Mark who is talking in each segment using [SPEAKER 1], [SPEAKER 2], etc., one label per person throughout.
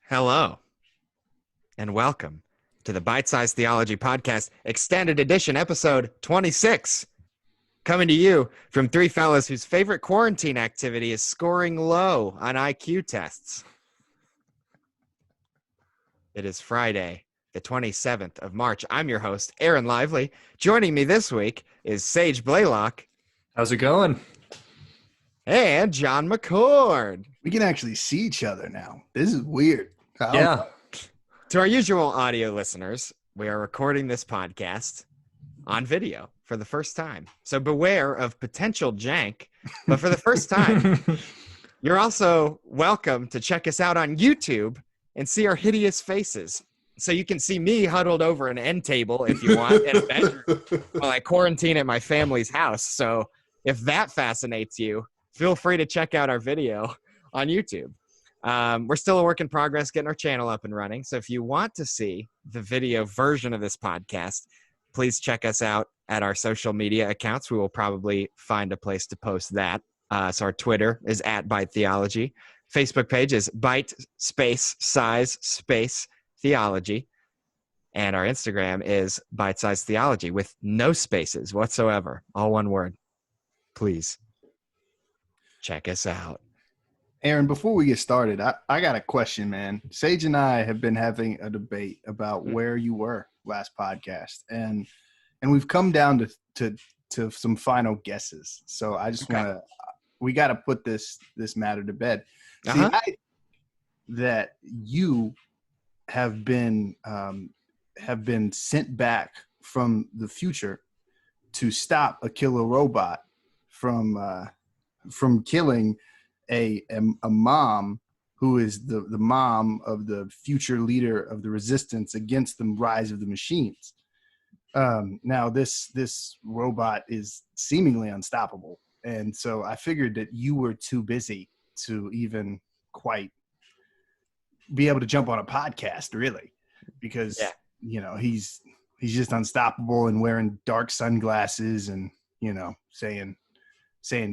[SPEAKER 1] Hello, and welcome to the Bite-Sized Theology Podcast, Extended Edition, Episode 26. Coming to you from three fellas whose favorite quarantine activity is scoring low on IQ tests. It is Friday, the 27th of March. I'm your host, Aaron Lively. Joining me this week is Sage Blaylock.
[SPEAKER 2] How's it going?
[SPEAKER 1] And John McCord.
[SPEAKER 3] We can actually see each other now. This is weird.
[SPEAKER 2] Yeah.
[SPEAKER 1] To our usual audio listeners, we are recording this podcast on video for the first time. So beware of potential jank. But for the first time, you're also welcome to check us out on YouTube and see our hideous faces. So you can see me huddled over an end table if you want in a bedroom while I quarantine at my family's house. So if that fascinates you, feel free to check out our video on YouTube. We're still a work in progress getting our channel up and running. So if you want to see the video version of this podcast, please check us out at our social media accounts. We will probably find a place to post that. So our Twitter is at Bite Theology. Facebook page is Bite Space Size Space Theology. And our Instagram is Bite Size Theology with no spaces whatsoever. All one word. Please check us out.
[SPEAKER 3] Aaron, before we get started, I got a question, man. Sage and I have been having a debate about where you were last podcast, and we've come down to some final guesses. So I just we got to put this matter to bed. See, that you have been sent back from the future to stop a killer robot from killing a mom who is the mom of the future leader of the resistance against the rise of the machines. Now this robot is seemingly unstoppable. And so I figured that you were too busy to even quite be able to jump on a podcast, really, because you know, he's just unstoppable and wearing dark sunglasses and, you know, saying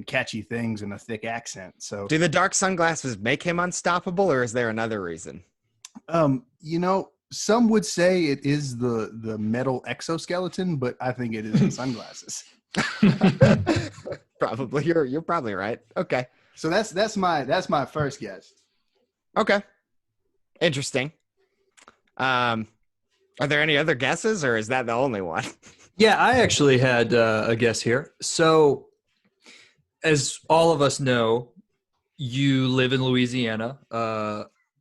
[SPEAKER 3] catchy things in a thick accent. So
[SPEAKER 1] do the dark sunglasses make him unstoppable, or is there another reason?
[SPEAKER 3] You know, some would say it is the metal exoskeleton, but I think it is the sunglasses.
[SPEAKER 1] Probably. You're probably right. Okay.
[SPEAKER 3] So that's my first guess.
[SPEAKER 1] Okay. Interesting. Are there any other guesses, or is that the only one?
[SPEAKER 2] Yeah, I actually had a guess here. So as all of us know, you live in Louisiana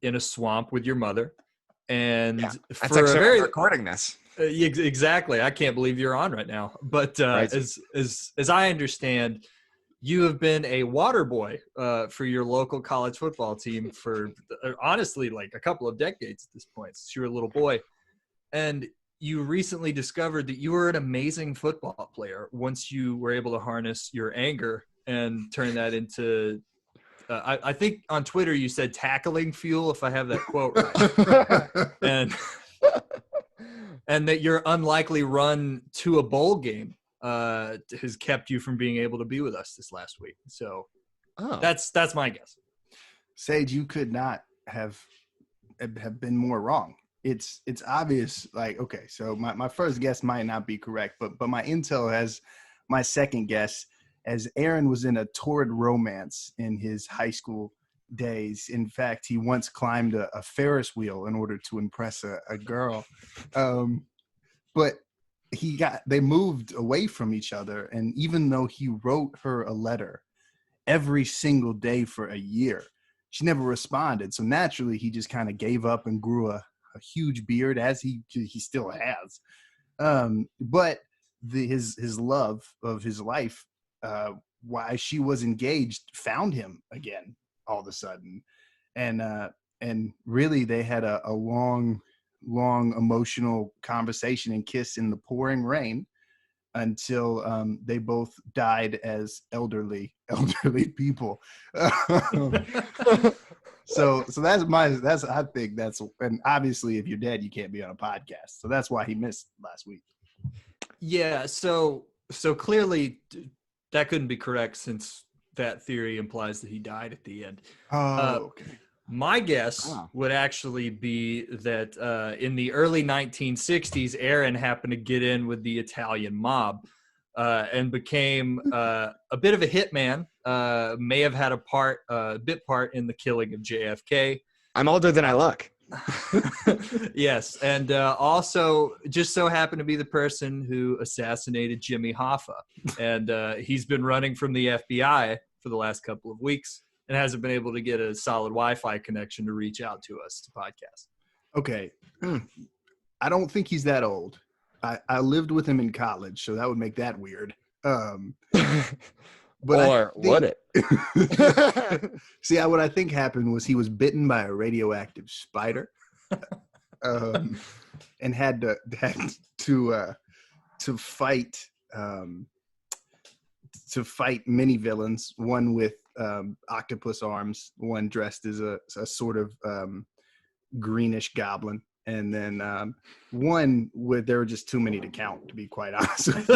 [SPEAKER 2] in a swamp with your mother. And
[SPEAKER 1] that's actually recording this.
[SPEAKER 2] Exactly. I can't believe you're on right now. But right. As I understand, you have been a water boy for your local college football team for honestly like a couple of decades at this point, since you were a little boy. And you recently discovered that you were an amazing football player once you were able to harness your anger and turn that into I think on Twitter you said tackling fuel, if I have that quote right. and that your unlikely run to a bowl game has kept you from being able to be with us this last week. So that's my guess.
[SPEAKER 3] Sage, you could not have been more wrong. It's obvious. Like, okay, so my first guess might not be correct, but my intel has my second guess, as Aaron was in a torrid romance in his high school days. In fact, he once climbed a Ferris wheel in order to impress a girl. But they moved away from each other. And even though he wrote her a letter every single day for a year, she never responded. So naturally, he just kind of gave up and grew a huge beard, as he still has. But his love of his life, why she was engaged, found him again all of a sudden. And really they had a long emotional conversation and kiss in the pouring rain until they both died as elderly people. So I think that's, and obviously if you're dead, you can't be on a podcast. So that's why he missed last week.
[SPEAKER 2] Yeah. So clearly that couldn't be correct, since that theory implies that he died at the end.
[SPEAKER 3] Oh, okay.
[SPEAKER 2] My guess would actually be that in the early 1960s, Aaron happened to get in with the Italian mob and became a bit of a hitman. May have had a bit part in the killing of JFK.
[SPEAKER 1] I'm older than I look.
[SPEAKER 2] Yes, and also just so happened to be the person who assassinated Jimmy Hoffa. And he's been running from the FBI for the last couple of weeks and hasn't been able to get a solid Wi-Fi connection to reach out to us to podcast.
[SPEAKER 3] Okay. I don't think he's that old. I lived with him in college, so that would make that weird.
[SPEAKER 1] But would it?
[SPEAKER 3] See, what I think happened was he was bitten by a radioactive spider, and had to fight many villains. One with octopus arms, one dressed as a sort of greenish goblin, and then one where there were just too many to count, to be quite honest with you.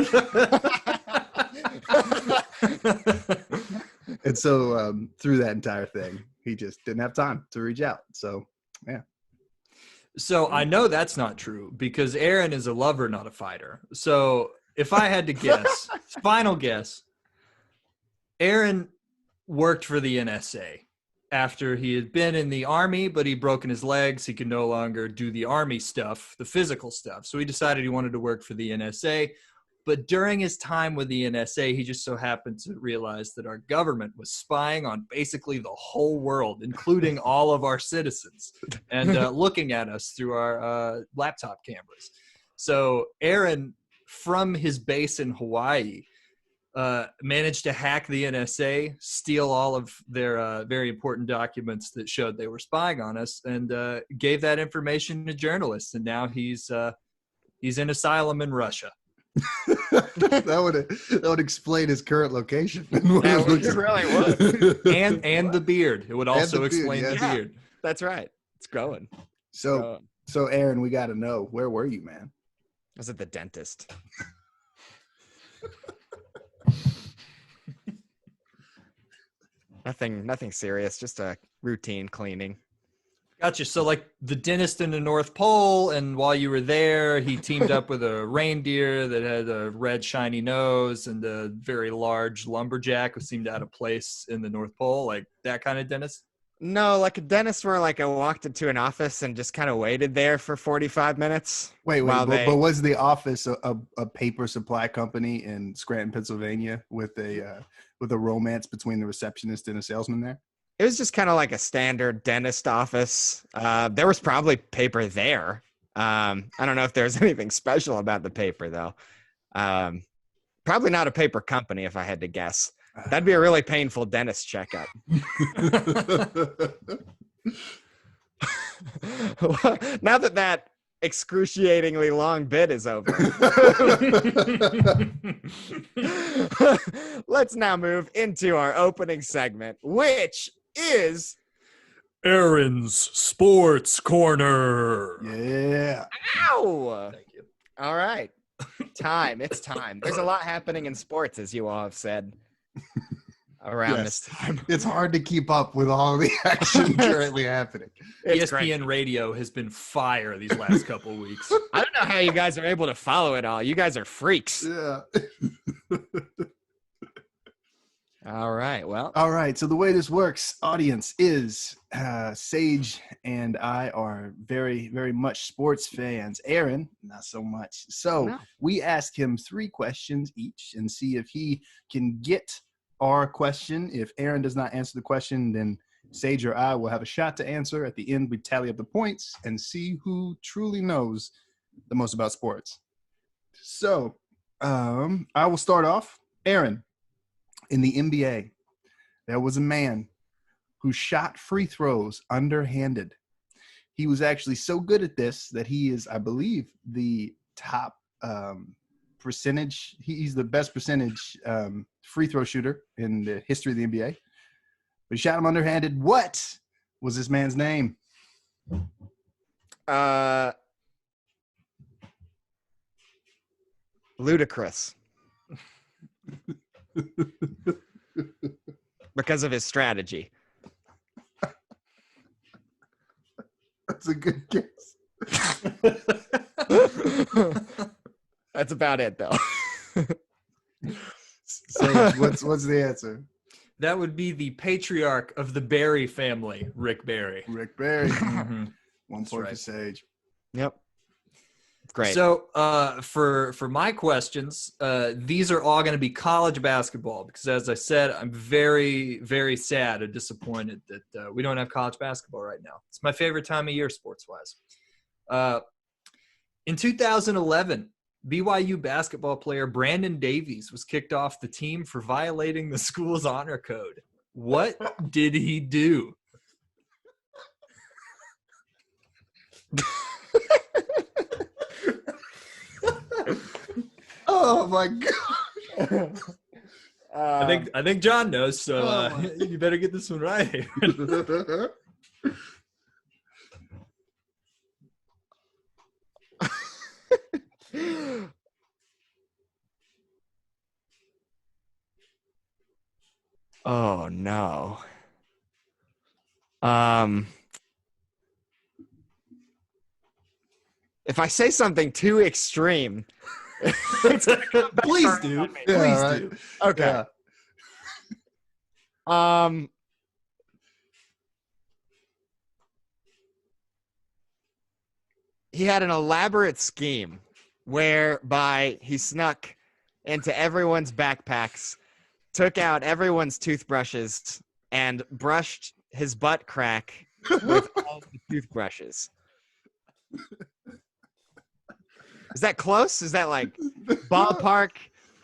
[SPEAKER 3] And so through that entire thing, he just didn't have time to reach out. So, yeah.
[SPEAKER 2] So I know that's not true because Aaron is a lover, not a fighter. So if I had to guess, final guess, Aaron worked for the NSA after he had been in the Army, but he'd broken his legs. He could no longer do the Army stuff, the physical stuff. So he decided he wanted to work for the NSA. But during his time with the NSA, he just so happened to realize that our government was spying on basically the whole world, including all of our citizens, and looking at us through our laptop cameras. So Aaron, from his base in Hawaii, managed to hack the NSA, steal all of their very important documents that showed they were spying on us, and gave that information to journalists. And now he's in asylum in Russia.
[SPEAKER 3] that would explain his current location.
[SPEAKER 1] It really would.
[SPEAKER 2] and the beard. It would also explain the beard.
[SPEAKER 1] That's right. It's growing.
[SPEAKER 3] So Aaron, we got to know, where were you, man?
[SPEAKER 1] I was at the dentist. Nothing serious, just a routine cleaning.
[SPEAKER 2] Gotcha. So like the dentist in the North Pole, and while you were there, he teamed up with a reindeer that had a red shiny nose and a very large lumberjack who seemed out of place in the North Pole, like that kind of dentist?
[SPEAKER 1] No, like a dentist where like I walked into an office and just kind of waited there for 45 minutes.
[SPEAKER 3] But was the office a paper supply company in Scranton, Pennsylvania with a romance between the receptionist and a salesman there?
[SPEAKER 1] It was just kind of like a standard dentist office. There was probably paper there. I don't know if there's anything special about the paper, though. Probably not a paper company, if I had to guess. That'd be a really painful dentist checkup. Now that excruciatingly long bit is over. Let's now move into our opening segment, which is
[SPEAKER 2] Aaron's Sports Corner.
[SPEAKER 3] Yeah.
[SPEAKER 1] Ow!
[SPEAKER 2] Thank you.
[SPEAKER 1] All right. It's time. There's a lot happening in sports, as you all have said, around this time.
[SPEAKER 3] It's hard to keep up with all the action currently happening.
[SPEAKER 1] It's
[SPEAKER 2] ESPN
[SPEAKER 1] great.
[SPEAKER 2] Radio has been fire these last couple of weeks.
[SPEAKER 1] I don't know how you guys are able to follow it all. You guys are freaks.
[SPEAKER 3] Yeah.
[SPEAKER 1] All right. Well.
[SPEAKER 3] All right. So the way this works, audience, is Sage and I are very, very much sports fans. Aaron, not so much. So we ask him 3 questions each and see if he can get our question. If Aaron does not answer the question, then Sage or I will have a shot to answer. At the end, we tally up the points and see who truly knows the most about sports. So I will start off. Aaron, in the NBA, there was a man who shot free throws underhanded. He was actually so good at this that he is, I believe, the top percentage. He's the best percentage free throw shooter in the history of the NBA. But he shot him underhanded. What was this man's name?
[SPEAKER 1] Ludicrous. Because of his strategy.
[SPEAKER 3] That's a good guess.
[SPEAKER 1] That's about it, though.
[SPEAKER 3] Sage, what's the answer?
[SPEAKER 2] That would be the patriarch of the Barry family, Rick Barry.
[SPEAKER 3] Rick Barry.
[SPEAKER 2] Mm-hmm.
[SPEAKER 3] 1 point for Sage.
[SPEAKER 1] Yep. Great.
[SPEAKER 2] So for my questions, these are all going to be college basketball because, as I said, I'm very, very sad and disappointed that we don't have college basketball right now. It's my favorite time of year sports-wise. In 2011, BYU basketball player Brandon Davies was kicked off the team for violating the school's honor code. What did he do?
[SPEAKER 3] Oh my god!
[SPEAKER 2] I think John knows, so you better get this one right.
[SPEAKER 1] Oh no. If I say something too extreme,
[SPEAKER 2] Please do. Please do.
[SPEAKER 1] Okay. Yeah. He had an elaborate scheme whereby he snuck into everyone's backpacks, took out everyone's toothbrushes, and brushed his butt crack with all the toothbrushes. Is that close? Is that like ballpark?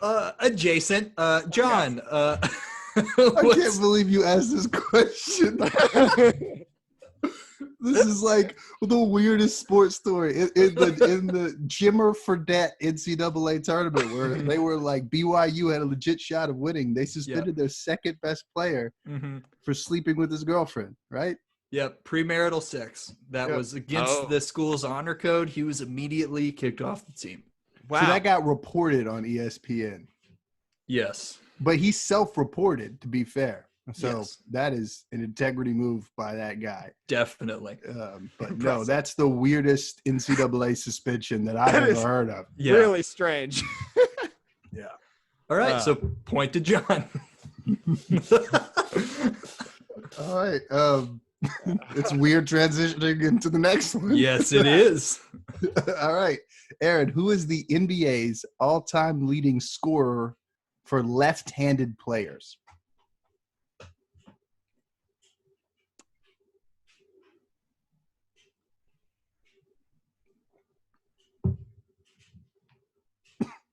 [SPEAKER 2] Adjacent. John.
[SPEAKER 3] I can't believe you asked this question. This is like the weirdest sports story in the Jimmer Fredette NCAA tournament where they were like BYU had a legit shot of winning. They suspended their second best player for sleeping with his girlfriend, right?
[SPEAKER 2] Yep, premarital sex. That was against the school's honor code. He was immediately kicked off the team.
[SPEAKER 1] Wow.
[SPEAKER 3] So that got reported on ESPN.
[SPEAKER 2] Yes.
[SPEAKER 3] But he self-reported, to be fair. So that is an integrity move by that guy.
[SPEAKER 2] Definitely.
[SPEAKER 3] But no, that's the weirdest NCAA suspension that I've ever heard of.
[SPEAKER 2] Yeah.
[SPEAKER 1] Really strange.
[SPEAKER 3] Yeah.
[SPEAKER 2] All right, so point to John.
[SPEAKER 3] All right. It's weird transitioning into the next one.
[SPEAKER 2] Yes, it is.
[SPEAKER 3] All right. Aaron, who is the NBA's all-time leading scorer for left-handed players?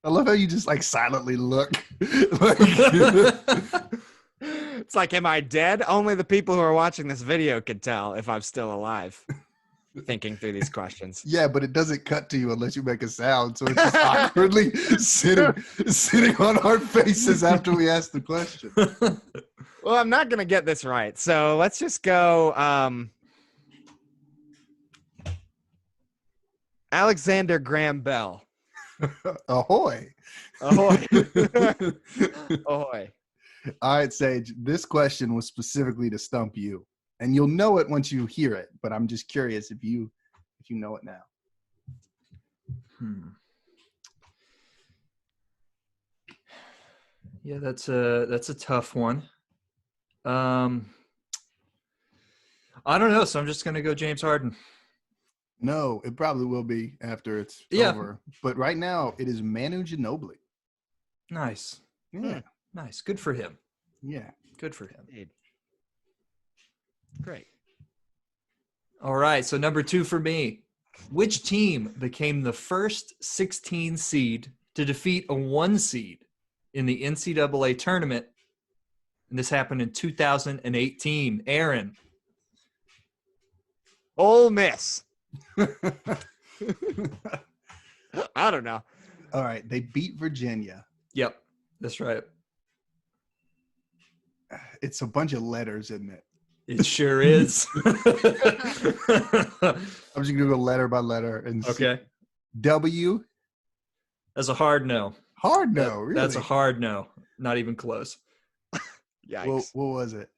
[SPEAKER 3] I love how you just like silently look.
[SPEAKER 1] It's like, am I dead? Only the people who are watching this video could tell if I'm still alive. Thinking through these questions.
[SPEAKER 3] Yeah, but it doesn't cut to you unless you make a sound. So it's just awkwardly sitting on our faces after we ask the question.
[SPEAKER 1] Well, I'm not going to get this right. So let's just go Alexander Graham Bell.
[SPEAKER 3] Ahoy.
[SPEAKER 1] Ahoy. Ahoy.
[SPEAKER 3] All right, Sage. This question was specifically to stump you. And you'll know it once you hear it, but I'm just curious if you know it now.
[SPEAKER 2] Yeah, that's a tough one. I don't know, so I'm just gonna go James Harden.
[SPEAKER 3] No, it probably will be after it's over. But right now, it is Manu Ginobili.
[SPEAKER 2] Nice.
[SPEAKER 3] Yeah.
[SPEAKER 2] Nice. Good for him.
[SPEAKER 3] Yeah.
[SPEAKER 2] Good for him.
[SPEAKER 1] Indeed. Great.
[SPEAKER 2] All right, so number 2 for me. Which team became the first 16 seed to defeat a 1 seed in the NCAA tournament? And this happened in 2018. Aaron.
[SPEAKER 1] Ole Miss. I don't know.
[SPEAKER 3] All right. They beat Virginia.
[SPEAKER 2] Yep, that's right.
[SPEAKER 3] It's a bunch of letters, isn't it?
[SPEAKER 2] It sure is.
[SPEAKER 3] I'm just going to go letter by letter. And
[SPEAKER 2] okay.
[SPEAKER 3] W.
[SPEAKER 2] That's a hard no.
[SPEAKER 3] Hard no, really?
[SPEAKER 2] That's a hard no. Not even close.
[SPEAKER 1] Yikes.
[SPEAKER 3] What was it?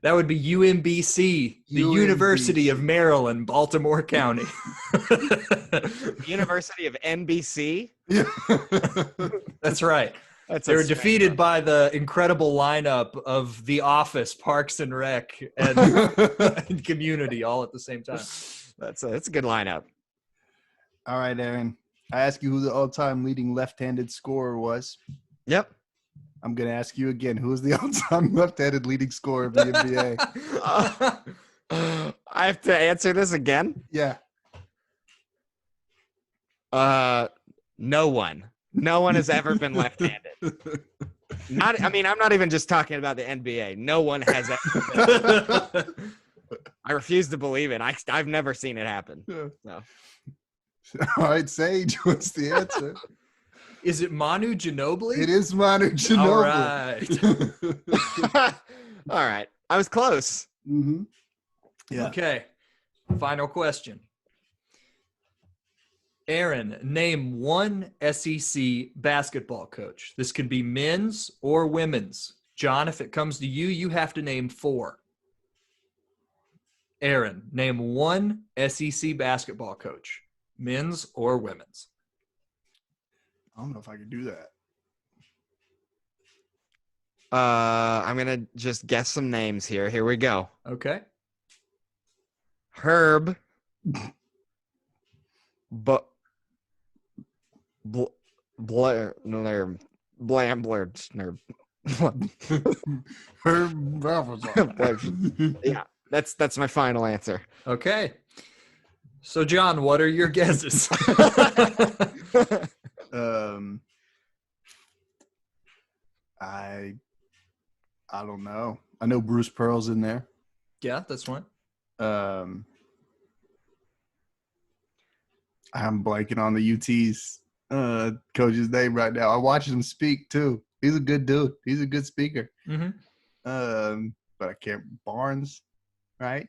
[SPEAKER 2] That would be UMBC, the University of Maryland, Baltimore County.
[SPEAKER 1] University of NBC?
[SPEAKER 2] That's right. They were defeated by the incredible lineup of The Office, Parks and Rec, and Community all at the same time.
[SPEAKER 1] That's a good lineup.
[SPEAKER 3] All right, Aaron. I asked you who the all-time leading left-handed scorer was.
[SPEAKER 1] Yep.
[SPEAKER 3] I'm going to ask you again. Who is the all-time left-handed leading scorer of the NBA?
[SPEAKER 1] I have to answer this again?
[SPEAKER 3] Yeah.
[SPEAKER 1] No one. No one has ever been left-handed. I'm not even just talking about the NBA. No one has ever been. I refuse to believe it. I've never seen it happen. So.
[SPEAKER 3] All right, Sage, what's the answer?
[SPEAKER 2] Is it Manu Ginobili?
[SPEAKER 3] It is Manu Ginobili.
[SPEAKER 2] All right.
[SPEAKER 1] All right. I was close.
[SPEAKER 3] Mm-hmm. Yeah.
[SPEAKER 2] Okay. Final question. Aaron, name one SEC basketball coach. This could be men's or women's. John, if it comes to you, you have to name 4. Aaron, name one SEC basketball coach. Men's or women's.
[SPEAKER 3] I don't know if I could do that.
[SPEAKER 1] I'm going to just guess some names here. Here we go.
[SPEAKER 2] Okay.
[SPEAKER 1] Herb. Blair. Yeah, that's my final answer.
[SPEAKER 2] Okay. So, John, what are your guesses?
[SPEAKER 3] I don't know. I know Bruce Pearl's in there.
[SPEAKER 2] Yeah, that's one.
[SPEAKER 3] I'm blanking on the UT's coach's name right now. I watched him speak too. He's a good dude. He's a good speaker.
[SPEAKER 2] Mm-hmm.
[SPEAKER 3] But I can't. Barnes, right?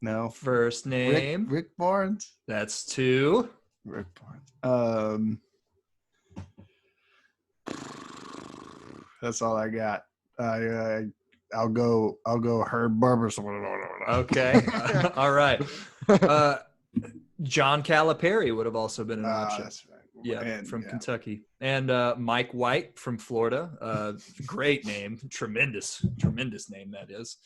[SPEAKER 3] No.
[SPEAKER 2] First name.
[SPEAKER 3] Rick Barnes.
[SPEAKER 2] That's 2.
[SPEAKER 3] Rick Barnes. That's all I got. I'll go Herb Barber.
[SPEAKER 2] Okay. All right. John Calipari would have also been an option.
[SPEAKER 3] That's right.
[SPEAKER 2] Yeah, from Kentucky. And Mike White from Florida. Great name. Tremendous name that is.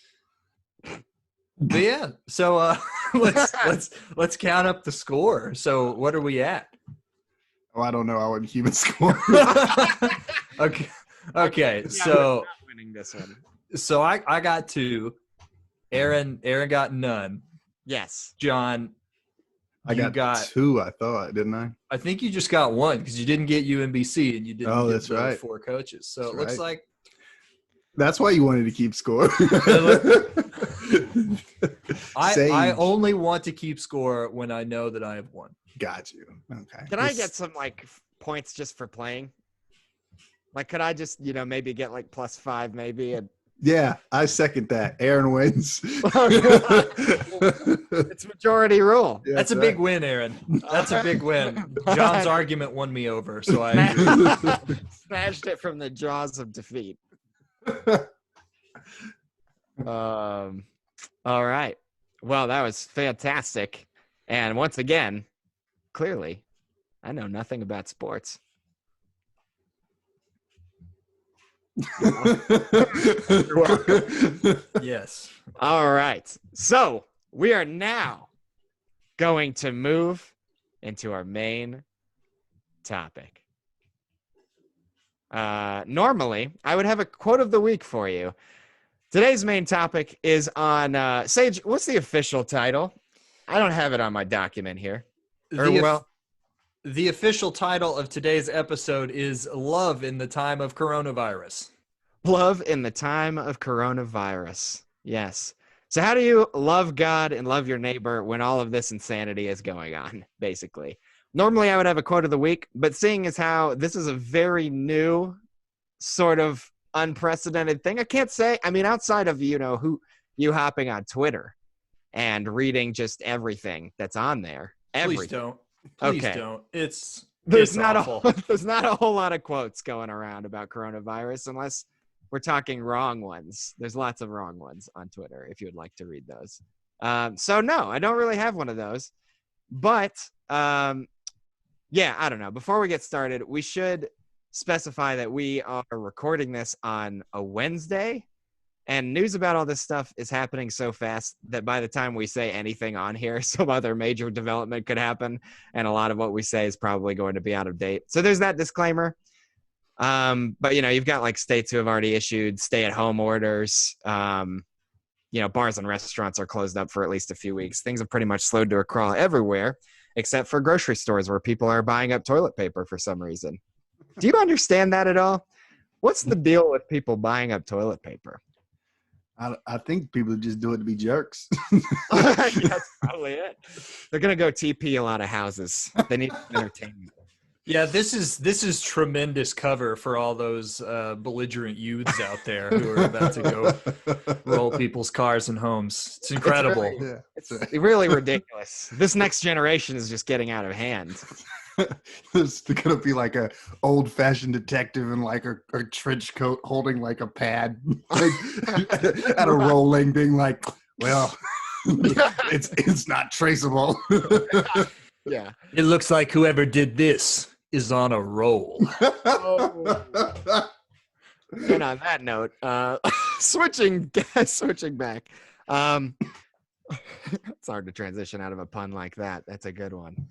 [SPEAKER 2] But yeah, so let's count up the score. So what are we at?
[SPEAKER 3] Oh, I don't know. I wouldn't keep it score.
[SPEAKER 2] Okay. So
[SPEAKER 1] not winning this one.
[SPEAKER 2] So I got 2. Aaron got none.
[SPEAKER 1] Yes.
[SPEAKER 2] John,
[SPEAKER 3] I got 2, I thought, didn't I?
[SPEAKER 2] I think you just got 1 because you didn't get UMBC and you didn't get
[SPEAKER 3] right.
[SPEAKER 2] 4 coaches. So
[SPEAKER 3] that's
[SPEAKER 2] it looks
[SPEAKER 3] right.
[SPEAKER 2] like
[SPEAKER 3] that's why you wanted to keep score.
[SPEAKER 2] I only want to keep score when I know that I have won.
[SPEAKER 3] Got you. Okay.
[SPEAKER 1] Can I get some points just for playing? Could I just maybe get +5 maybe? And
[SPEAKER 3] yeah, I second that. Aaron wins.
[SPEAKER 1] It's majority rule.
[SPEAKER 3] Yeah,
[SPEAKER 2] that's a big win, Aaron. That's a big win. John's argument won me over, so I agree.
[SPEAKER 1] Smashed it from the jaws of defeat. All right. Well, that was fantastic. And once again, clearly, I know nothing about sports.
[SPEAKER 3] You're welcome.
[SPEAKER 2] Yes.
[SPEAKER 1] All right. So we are now going to move into our main topic. Normally, I would have a quote of the week for you. Today's main topic is on Sage. What's the official title? I don't have it on my document here.
[SPEAKER 2] The official title of today's episode is Love in the Time of Coronavirus.
[SPEAKER 1] Love in the Time of Coronavirus. Yes. So how do you love God and love your neighbor when all of this insanity is going on, basically? Normally, I would have a quote of the week, but seeing as how this is a very new sort of unprecedented thing, I can't say. I mean, outside of, you hopping on Twitter and reading just everything that's on there.
[SPEAKER 2] Please don't. Please
[SPEAKER 1] Okay.
[SPEAKER 2] don't. It's
[SPEAKER 1] There's not
[SPEAKER 2] awful.
[SPEAKER 1] there's not a whole lot of quotes going around about coronavirus unless we're talking wrong ones. There's lots of wrong ones on Twitter if you would like to read those. So no, I don't really have one of those. But yeah, I don't know. Before we get started, we should specify that we are recording this on a Wednesday, and news about all this stuff is happening so fast that by the time we say anything on here, some other major development could happen, and a lot of what we say is probably going to be out of date. So there's that disclaimer. But, you know, you've got like states who have already issued stay-at-home orders. You know, bars and restaurants are closed up for at least a few weeks. Things have pretty much slowed to a crawl everywhere, except for grocery stores where people are buying up toilet paper for some reason. Do you understand that at all? What's the deal with people buying up toilet paper?
[SPEAKER 3] I think people just do it to be jerks.
[SPEAKER 1] That's probably it. They're going to go TP a lot of houses. They need entertainment.
[SPEAKER 2] Yeah, this is tremendous cover for all those belligerent youths out there who are about to go roll people's cars and homes. It's incredible.
[SPEAKER 1] It's really ridiculous. This next generation is just getting out of hand.
[SPEAKER 3] There's gonna be like a old-fashioned detective in like a trench coat holding like a pad, like, at a rolling, being like, "Well, it's not traceable."
[SPEAKER 1] Yeah,
[SPEAKER 2] it looks like whoever did this is on a roll.
[SPEAKER 1] Oh. And on that note, switching back. It's hard to transition out of a pun like that. That's a good one.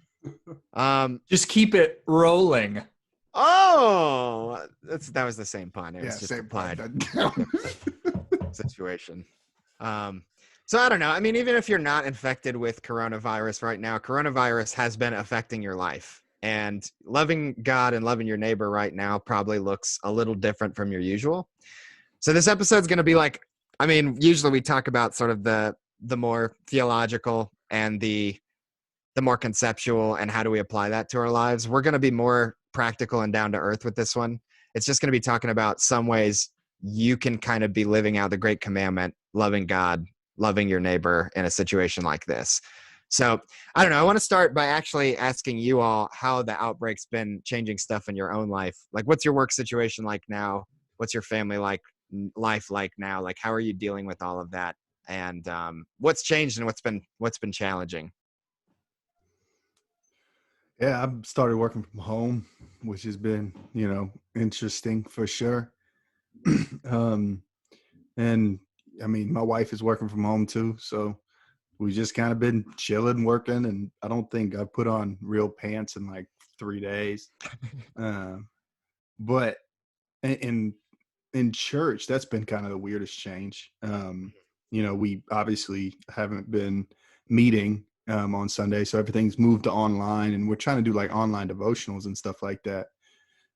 [SPEAKER 2] Just keep it rolling.
[SPEAKER 1] Oh, that was the same pun. It was just
[SPEAKER 3] same
[SPEAKER 1] applied
[SPEAKER 3] pun.
[SPEAKER 1] situation. So I don't know. I mean, even if you're not infected with coronavirus right now, coronavirus has been affecting your life. And loving God and loving your neighbor right now probably looks a little different from your usual. So this episode's going to be like, I mean, usually we talk about sort of the more theological and the more conceptual and how do we apply that to our lives. We're going to be more practical and down to earth with this one. It's just going to be talking about some ways you can kind of be living out the great commandment, loving God, loving your neighbor in a situation like this. So I don't know. I want to start by actually asking you all how the outbreak's been changing stuff in your own life. Like, what's your work situation like now? What's your family life like now? Like, how are you dealing with all of that? And what's changed and what's been challenging?
[SPEAKER 3] Yeah, I've started working from home, which has been, interesting for sure. And I mean, my wife is working from home too, so we just kind of been chilling, working, and I don't think I've put on real pants in like 3 days. But in church, that's been kind of the weirdest change. We obviously haven't been meeting on Sunday, so everything's moved to online, and we're trying to do like online devotionals and stuff like that.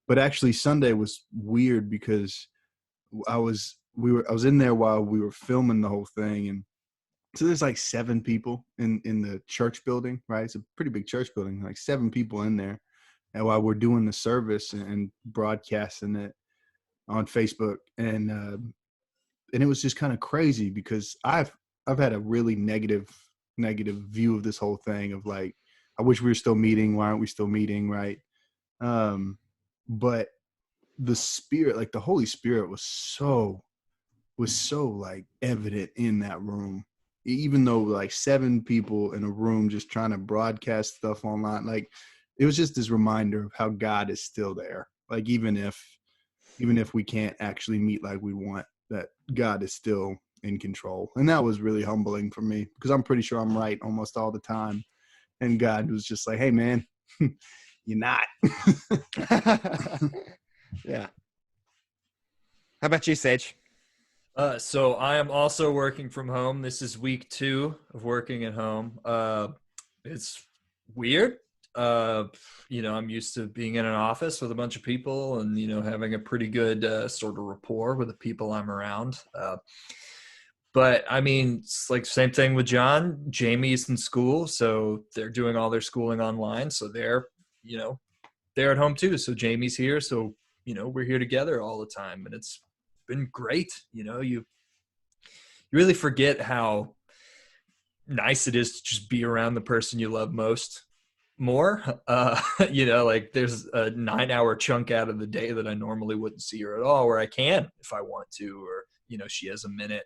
[SPEAKER 3] But actually, Sunday was weird because I was in there while we were filming the whole thing, and so there's like 7 people in the church building, right? It's a pretty big church building, like 7 people in there. And while we're doing the service and broadcasting it on Facebook, and it was just kind of crazy because I've had a really negative view of this whole thing of like, I wish we were still meeting. Why aren't we still meeting? Right. But the Spirit, like the Holy Spirit was so like evident in that room, even though like 7 people in a room just trying to broadcast stuff online. Like, it was just this reminder of how God is still there. Like, even if we can't actually meet like we want, that God is still in control. And that was really humbling for me because I'm pretty sure I'm right almost all the time. And God was just like, hey man, you're not.
[SPEAKER 1] Yeah. How about you, Sage?
[SPEAKER 2] So I am also working from home. This is week 2 of working at home. It's weird. I'm used to being in an office with a bunch of people and, having a pretty good sort of rapport with the people I'm around. But I mean, it's like same thing with John. Jamie's in school, so they're doing all their schooling online. So they're at home too. So Jamie's here. So, we're here together all the time, and it's been great. You really forget how nice it is to just be around the person you love most. more. Like there's a 9-hour chunk out of the day that I normally wouldn't see her at all, where I can if I want to, or she has a minute,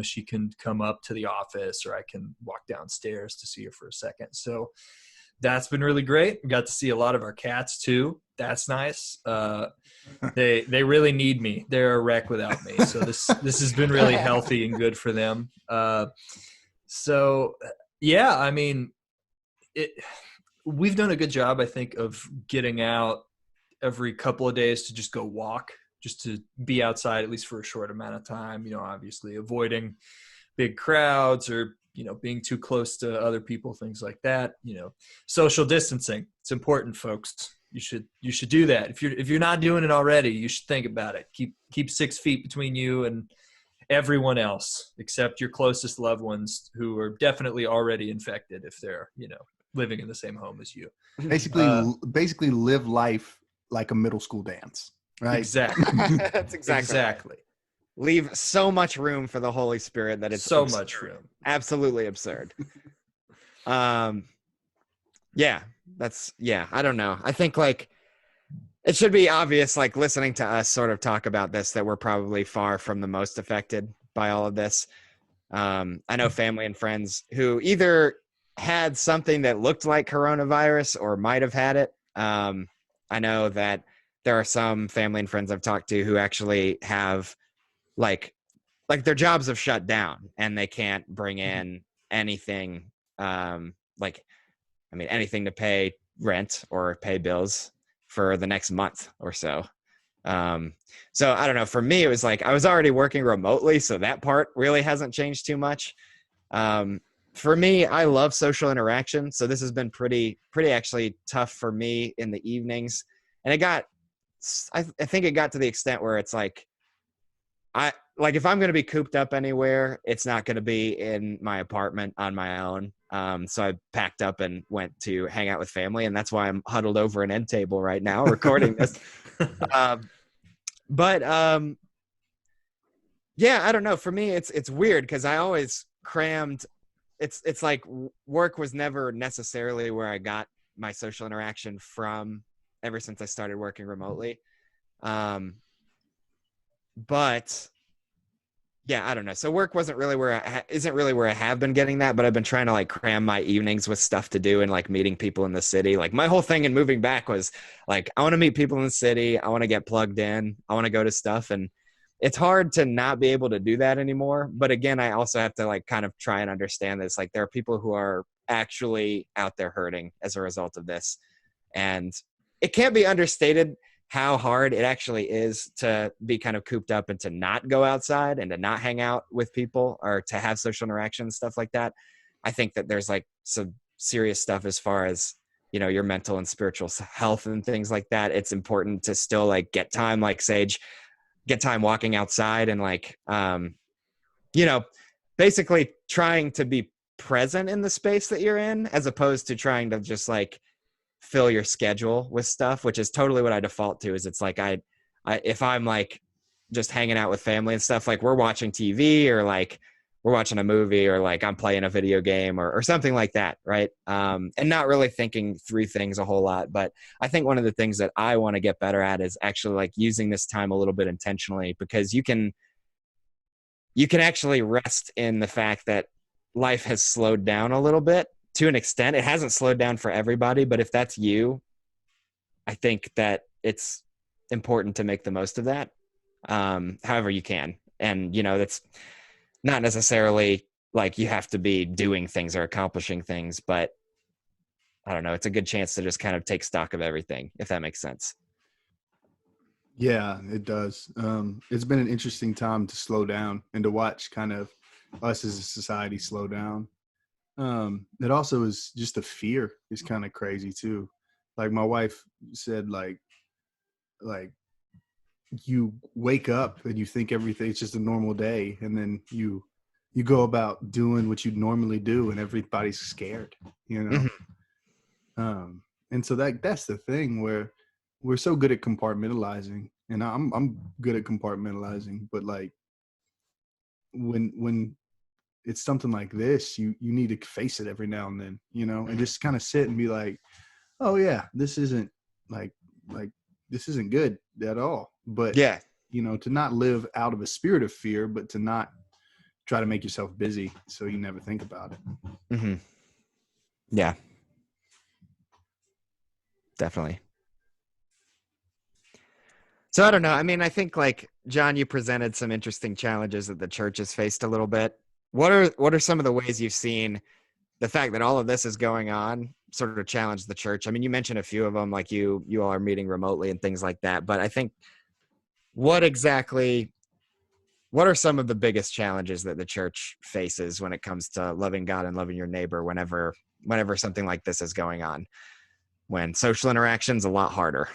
[SPEAKER 2] she can come up to the office, or I can walk downstairs to see her for a second. So that's been really great. We got to see a lot of our cats too. That's nice. They really need me. They're a wreck without me. So this has been really healthy and good for them. So yeah, I mean, we've done a good job, I think, of getting out every couple of days to just go walk, just to be outside at least for a short amount of time. Obviously avoiding big crowds or being too close to other people, things like that. Social distancing, it's important, folks. You should do that. If you're not doing it already, you should think about it. Keep 6 feet between you and everyone else except your closest loved ones, who are definitely already infected if they're living in the same home as you.
[SPEAKER 3] Basically live life like a middle school dance, right?
[SPEAKER 2] Exactly.
[SPEAKER 1] That's exactly. Leave so much room for the Holy Spirit that it's
[SPEAKER 2] so
[SPEAKER 1] absurd.
[SPEAKER 2] Much room.
[SPEAKER 1] Absolutely absurd. I don't know. I think like it should be obvious, like listening to us sort of talk about this, that we're probably far from the most affected by all of this. I know family and friends who either had something that looked like coronavirus or might have had it. I know that there are some family and friends I've talked to who actually have like their jobs have shut down and they can't bring in anything, anything to pay rent or pay bills for the next month or so. So I don't know. For me, it was like I was already working remotely, so that part really hasn't changed too much. For me, I love social interaction, so this has been pretty actually tough for me in the evenings. And I think it got to the extent where it's like, if I'm going to be cooped up anywhere, it's not going to be in my apartment on my own. So I packed up and went to hang out with family, and that's why I'm huddled over an end table right now recording this. Yeah, I don't know. For me, it's weird because I always crammed. It's like work was never necessarily where I got my social interaction from ever since I started working remotely. But yeah, I don't know. So work wasn't really isn't really where I have been getting that, but I've been trying to like cram my evenings with stuff to do and like meeting people in the city. Like my whole thing in moving back was like, I want to meet people in the city. I want to get plugged in. I want to go to stuff. And it's hard to not be able to do that anymore. But again, I also have to like kind of try and understand this. Like there are people who are actually out there hurting as a result of this. And it can't be understated how hard it actually is to be kind of cooped up and to not go outside and to not hang out with people or to have social interaction, stuff like that. I think that there's like some serious stuff as far as, your mental and spiritual health and things like that. It's important to still like get time, like Sage, get time walking outside and like, basically trying to be present in the space that you're in, as opposed to trying to just like fill your schedule with stuff, which is totally what I default to. Is it's like I if I'm like just hanging out with family and stuff, like we're watching TV or like we're watching a movie or like I'm playing a video game or something like that, right? And not really thinking through things a whole lot. But I think one of the things that I want to get better at is actually like using this time a little bit intentionally, because you can actually rest in the fact that life has slowed down a little bit. To an extent, it hasn't slowed down for everybody, but if that's you, I think that it's important to make the most of that, however you can. And, that's not necessarily like you have to be doing things or accomplishing things, but I don't know, it's a good chance to just kind of take stock of everything, if that makes sense.
[SPEAKER 3] Yeah, it does. It's been an interesting time to slow down and to watch kind of us as a society slow down. It also is just the fear is kind of crazy too. Like my wife said, like you wake up and you think everything's just a normal day, and then you go about doing what you normally do, and everybody's scared,
[SPEAKER 1] Mm-hmm.
[SPEAKER 3] And so that's the thing where we're so good at compartmentalizing, and I'm good at compartmentalizing, but like when it's something like this, you need to face it every now and then, and just kind of sit and be like, oh yeah, this isn't like this isn't good at all. But
[SPEAKER 1] Yeah.
[SPEAKER 3] To not live out of a spirit of fear, but to not try to make yourself busy so you never think about it.
[SPEAKER 1] Mm-hmm. Yeah. Definitely. So I don't know. I mean, I think like John, you presented some interesting challenges that the church has faced a little bit. What are some of the ways you've seen the fact that all of this is going on sort of challenge the church? I mean, you mentioned a few of them, like you all are meeting remotely and things like that. But I think what are some of the biggest challenges that the church faces when it comes to loving God and loving your neighbor whenever something like this is going on, when social interaction's a lot harder?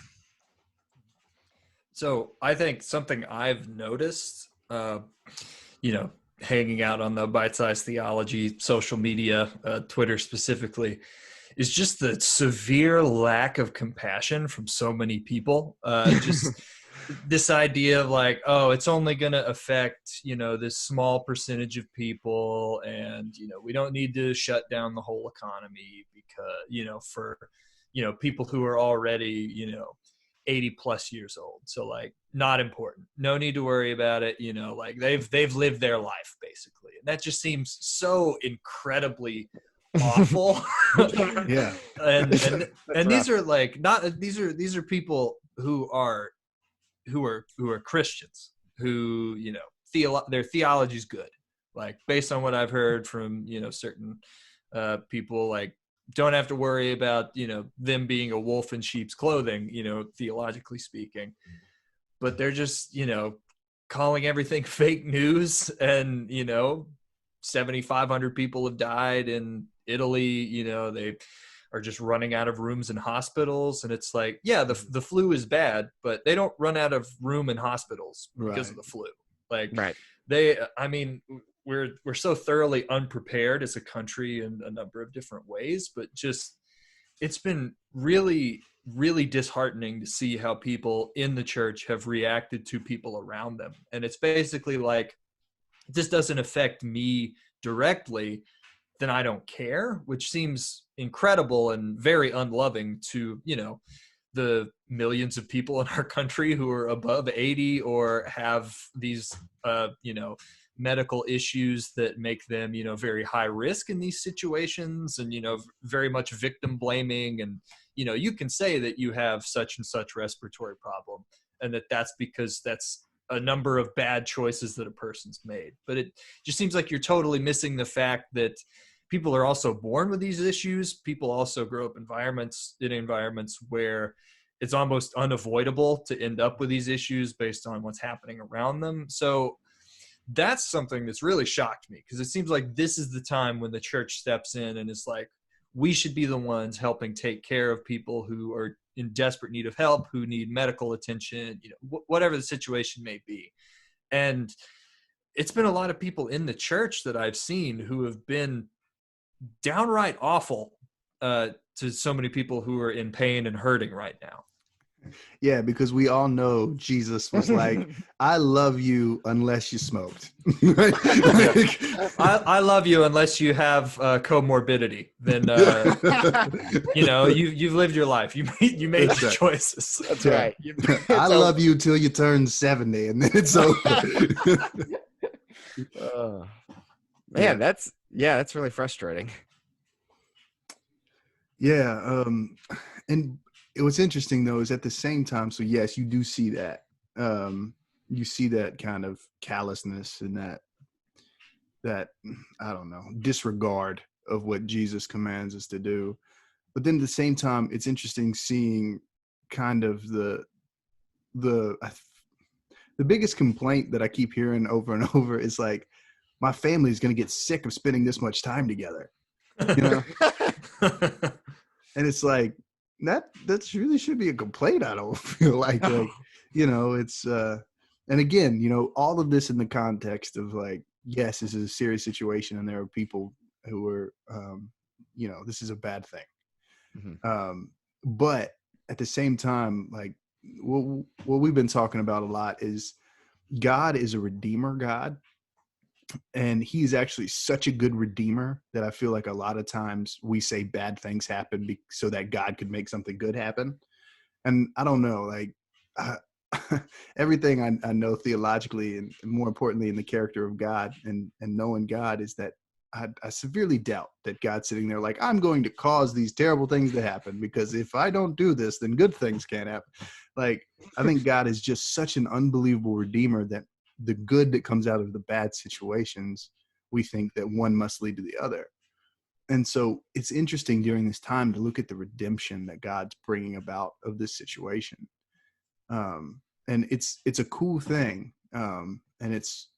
[SPEAKER 2] So I think something I've noticed, hanging out on the bite-sized theology, social media, Twitter specifically, is just the severe lack of compassion from so many people. Just this idea of like, oh, it's only going to affect, this small percentage of people. And, we don't need to shut down the whole economy because, for, people who are already, 80 plus years old. So like not important, no need to worry about it. Like they've lived their life basically. And that just seems so incredibly awful.
[SPEAKER 3] Yeah.
[SPEAKER 2] and these are like these are people who are Christians who, their theology is good. Like based on what I've heard from, certain people, like don't have to worry about, them being a wolf in sheep's clothing, theologically speaking. But they're just, calling everything fake news. And, 7,500 people have died in Italy. They are just running out of rooms in hospitals. And it's like, yeah, the flu is bad, but they don't run out of room in hospitals because of the flu. Like we're so thoroughly unprepared as a country in a number of different ways, but just it's been really, really disheartening to see how people in the church have reacted to people around them. And it's basically like, this doesn't affect me directly, then I don't care, which seems incredible and very unloving to, the millions of people in our country who are above 80 or have these, medical issues that make them, very high risk in these situations and, very much victim blaming. And, you can say that you have such and such respiratory problem and that's because that's a number of bad choices that a person's made. But it just seems like you're totally missing the fact that people are also born with these issues. People also grow up in environments where it's almost unavoidable to end up with these issues based on what's happening around them. So that's something that's really shocked me, because it seems like this is the time when the church steps in and is like, we should be the ones helping take care of people who are in desperate need of help, who need medical attention, whatever the situation may be. And it's been a lot of people in the church that I've seen who have been downright awful to so many people who are in pain and hurting right now.
[SPEAKER 3] Yeah, because we all know Jesus was like, I love you unless you smoked.
[SPEAKER 2] I love you unless you have comorbidity. Then, you've lived your life. You made your choices.
[SPEAKER 1] That's right.
[SPEAKER 3] I love you till you turn 70 and then it's over.
[SPEAKER 1] Man, that's really frustrating.
[SPEAKER 3] Yeah. And what's interesting though is at the same time, so yes, you do see that. You see that kind of callousness and that I don't know, disregard of what Jesus commands us to do. But then at the same time, it's interesting seeing kind of the biggest complaint that I keep hearing over and over is like, my family is going to get sick of spending this much time together, And it's like, that really should be a complaint. I don't feel like, it's and again, all of this in the context of like, yes, this is a serious situation and there are people who are this is a bad thing.
[SPEAKER 1] Mm-hmm.
[SPEAKER 3] But at the same time, like what we've been talking about a lot is God is a redeemer God, And he's actually such a good redeemer that I feel like a lot of times we say bad things happen so that God could make something good happen. And I don't know, like everything I know theologically and more importantly in the character of God and knowing God is that I severely doubt that God's sitting there like, I'm going to cause these terrible things to happen because if I don't do this, then good things can't happen. Like, I think God is just such an unbelievable redeemer that the good that comes out of the bad situations, we think that one must lead to the other. And so it's interesting during this time to look at the redemption that God's bringing about of this situation. And it's a cool thing. And it's,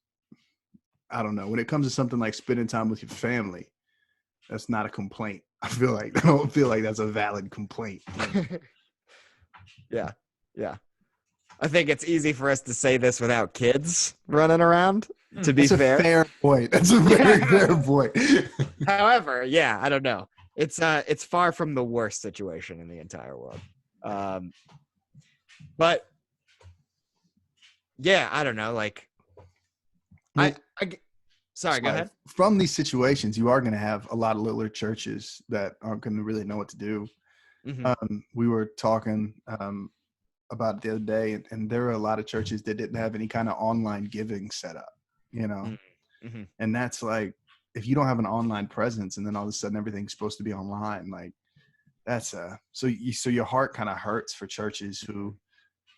[SPEAKER 3] I don't know, when it comes to something like spending time with your family, that's not a complaint. I don't feel like that's a valid complaint.
[SPEAKER 1] Yeah. I think it's easy for us to say this without kids running around, to be fair.
[SPEAKER 3] That's a fair point. That's a very fair point.
[SPEAKER 1] However, yeah, I don't know. It's far from the worst situation in the entire world. But yeah, I don't know. Like, sorry, go ahead.
[SPEAKER 3] From these situations, you are going to have a lot of littler churches that aren't going to really know what to do. Mm-hmm. We were talking about it the other day, and there are a lot of churches that didn't have any kind of online giving set up, mm-hmm. And that's like, if you don't have an online presence and then all of a sudden everything's supposed to be online, like that's so your heart kind of hurts for churches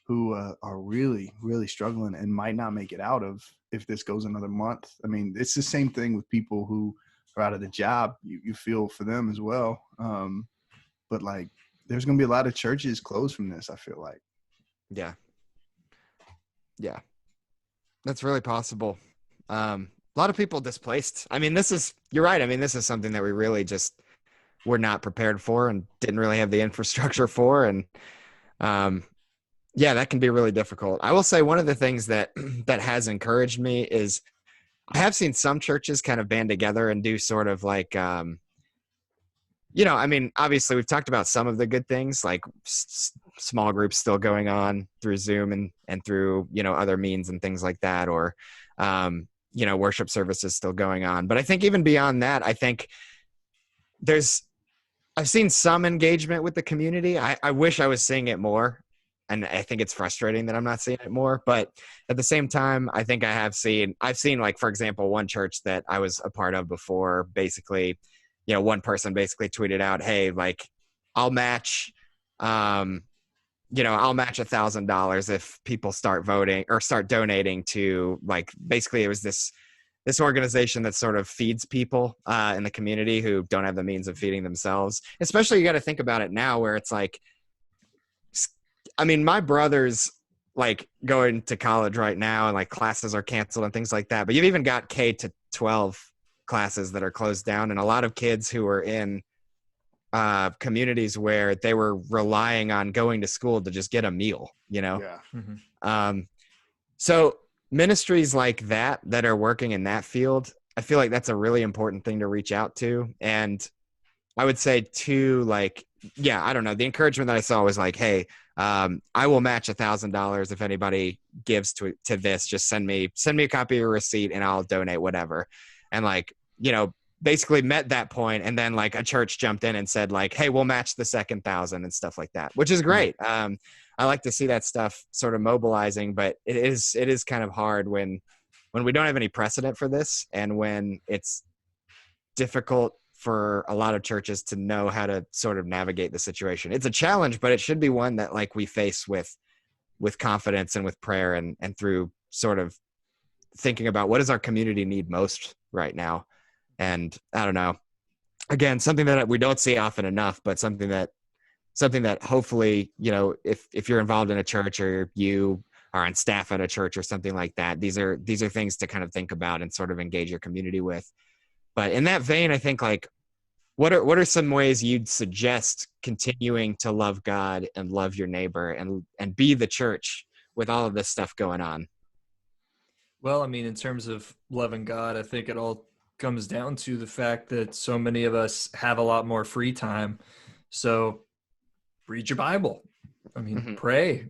[SPEAKER 3] who are really, really struggling and might not make it out of if this goes another month. I mean, it's the same thing with people who are out of the job. You feel for them as well. But like, there's going to be a lot of churches closed from this, I feel like.
[SPEAKER 1] Yeah. That's really possible. A lot of people displaced. I mean, you're right. I mean, this is something that we really just were not prepared for and didn't really have the infrastructure for. And, yeah, that can be really difficult. I will say one of the things that has encouraged me is I have seen some churches kind of band together and do sort of like, I mean, obviously we've talked about some of the good things, like small groups still going on through Zoom and through, other means and things like that, or, worship services still going on. But I think even beyond that, I think I've seen some engagement with the community. I wish I was seeing it more. And I think it's frustrating that I'm not seeing it more. But at the same time, I think I've seen like, for example, one church that I was a part of before, basically, one person basically tweeted out, hey, like, I'll match $1,000 if people start voting or start donating to, like, basically it was this organization that sort of feeds people in the community who don't have the means of feeding themselves. Especially, you got to think about it now where it's like, I mean, my brother's like going to college right now and like classes are canceled and things like that. But you've even got K-12 classes that are closed down, and a lot of kids who are in communities where they were relying on going to school to just get a meal,
[SPEAKER 3] Yeah.
[SPEAKER 1] Mm-hmm. So ministries like that are working in that field, I feel like that's a really important thing to reach out to. And I would say too, like, yeah, I don't know. The encouragement that I saw was like, hey, I will match $1,000 if anybody gives to this. Just send me a copy of your receipt and I'll donate whatever. And like, basically met that point. And then like a church jumped in and said like, hey, we'll match the second 1,000 and stuff like that, which is great. I like to see that stuff sort of mobilizing, but it is kind of hard when we don't have any precedent for this and when it's difficult for a lot of churches to know how to sort of navigate the situation. It's a challenge, but it should be one that like we face with confidence and with prayer and through sort of thinking about what does our community need most right now. And I don't know, again, something that we don't see often enough, but something that hopefully, if you're involved in a church or you are on staff at a church or something like that, these are things to kind of think about and sort of engage your community with. But in that vein, I think like, what are some ways you'd suggest continuing to love God and love your neighbor and be the church with all of this stuff going on?
[SPEAKER 2] Well, I mean, in terms of loving God, I think it all comes down to the fact that so many of us have a lot more free time. So read your Bible. I mean, mm-hmm. Pray,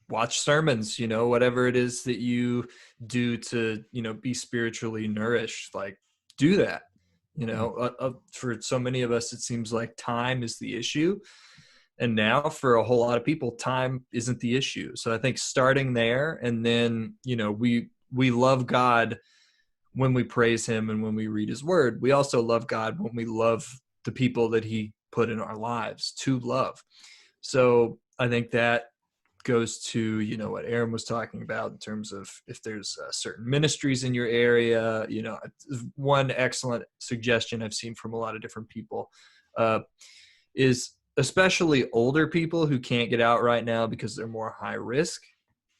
[SPEAKER 2] watch sermons, whatever it is that you do to, be spiritually nourished, like do that. For so many of us, it seems like time is the issue. And now for a whole lot of people, time isn't the issue. So I think starting there, and then, we love God when we praise him and when we read his word. We also love God when we love the people that he put in our lives to love. So I think that goes to, what Aaron was talking about in terms of if there's certain ministries in your area. One excellent suggestion I've seen from a lot of different people is especially older people who can't get out right now because they're more high risk.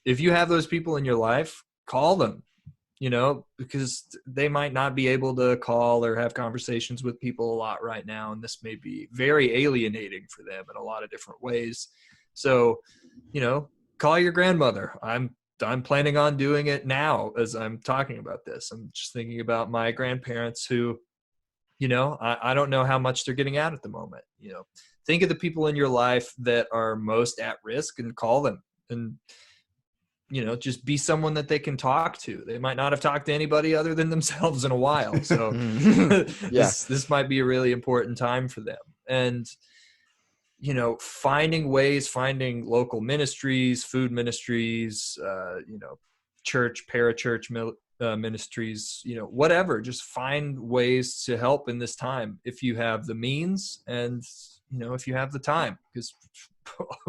[SPEAKER 2] If you have those people in your life, call them, because they might not be able to call or have conversations with people a lot right now. And this may be very alienating for them in a lot of different ways. So, call your grandmother. I'm planning on doing it now as I'm talking about this. I'm just thinking about my grandparents who, I don't know how much they're getting out at the moment. Think of the people in your life that are most at risk and call them, and, just be someone that they can talk to. They might not have talked to anybody other than themselves in a while. So this might be a really important time for them. And, finding local ministries, food ministries, church, parachurch ministries, whatever, just find ways to help in this time if you have the means and, if you have the time, because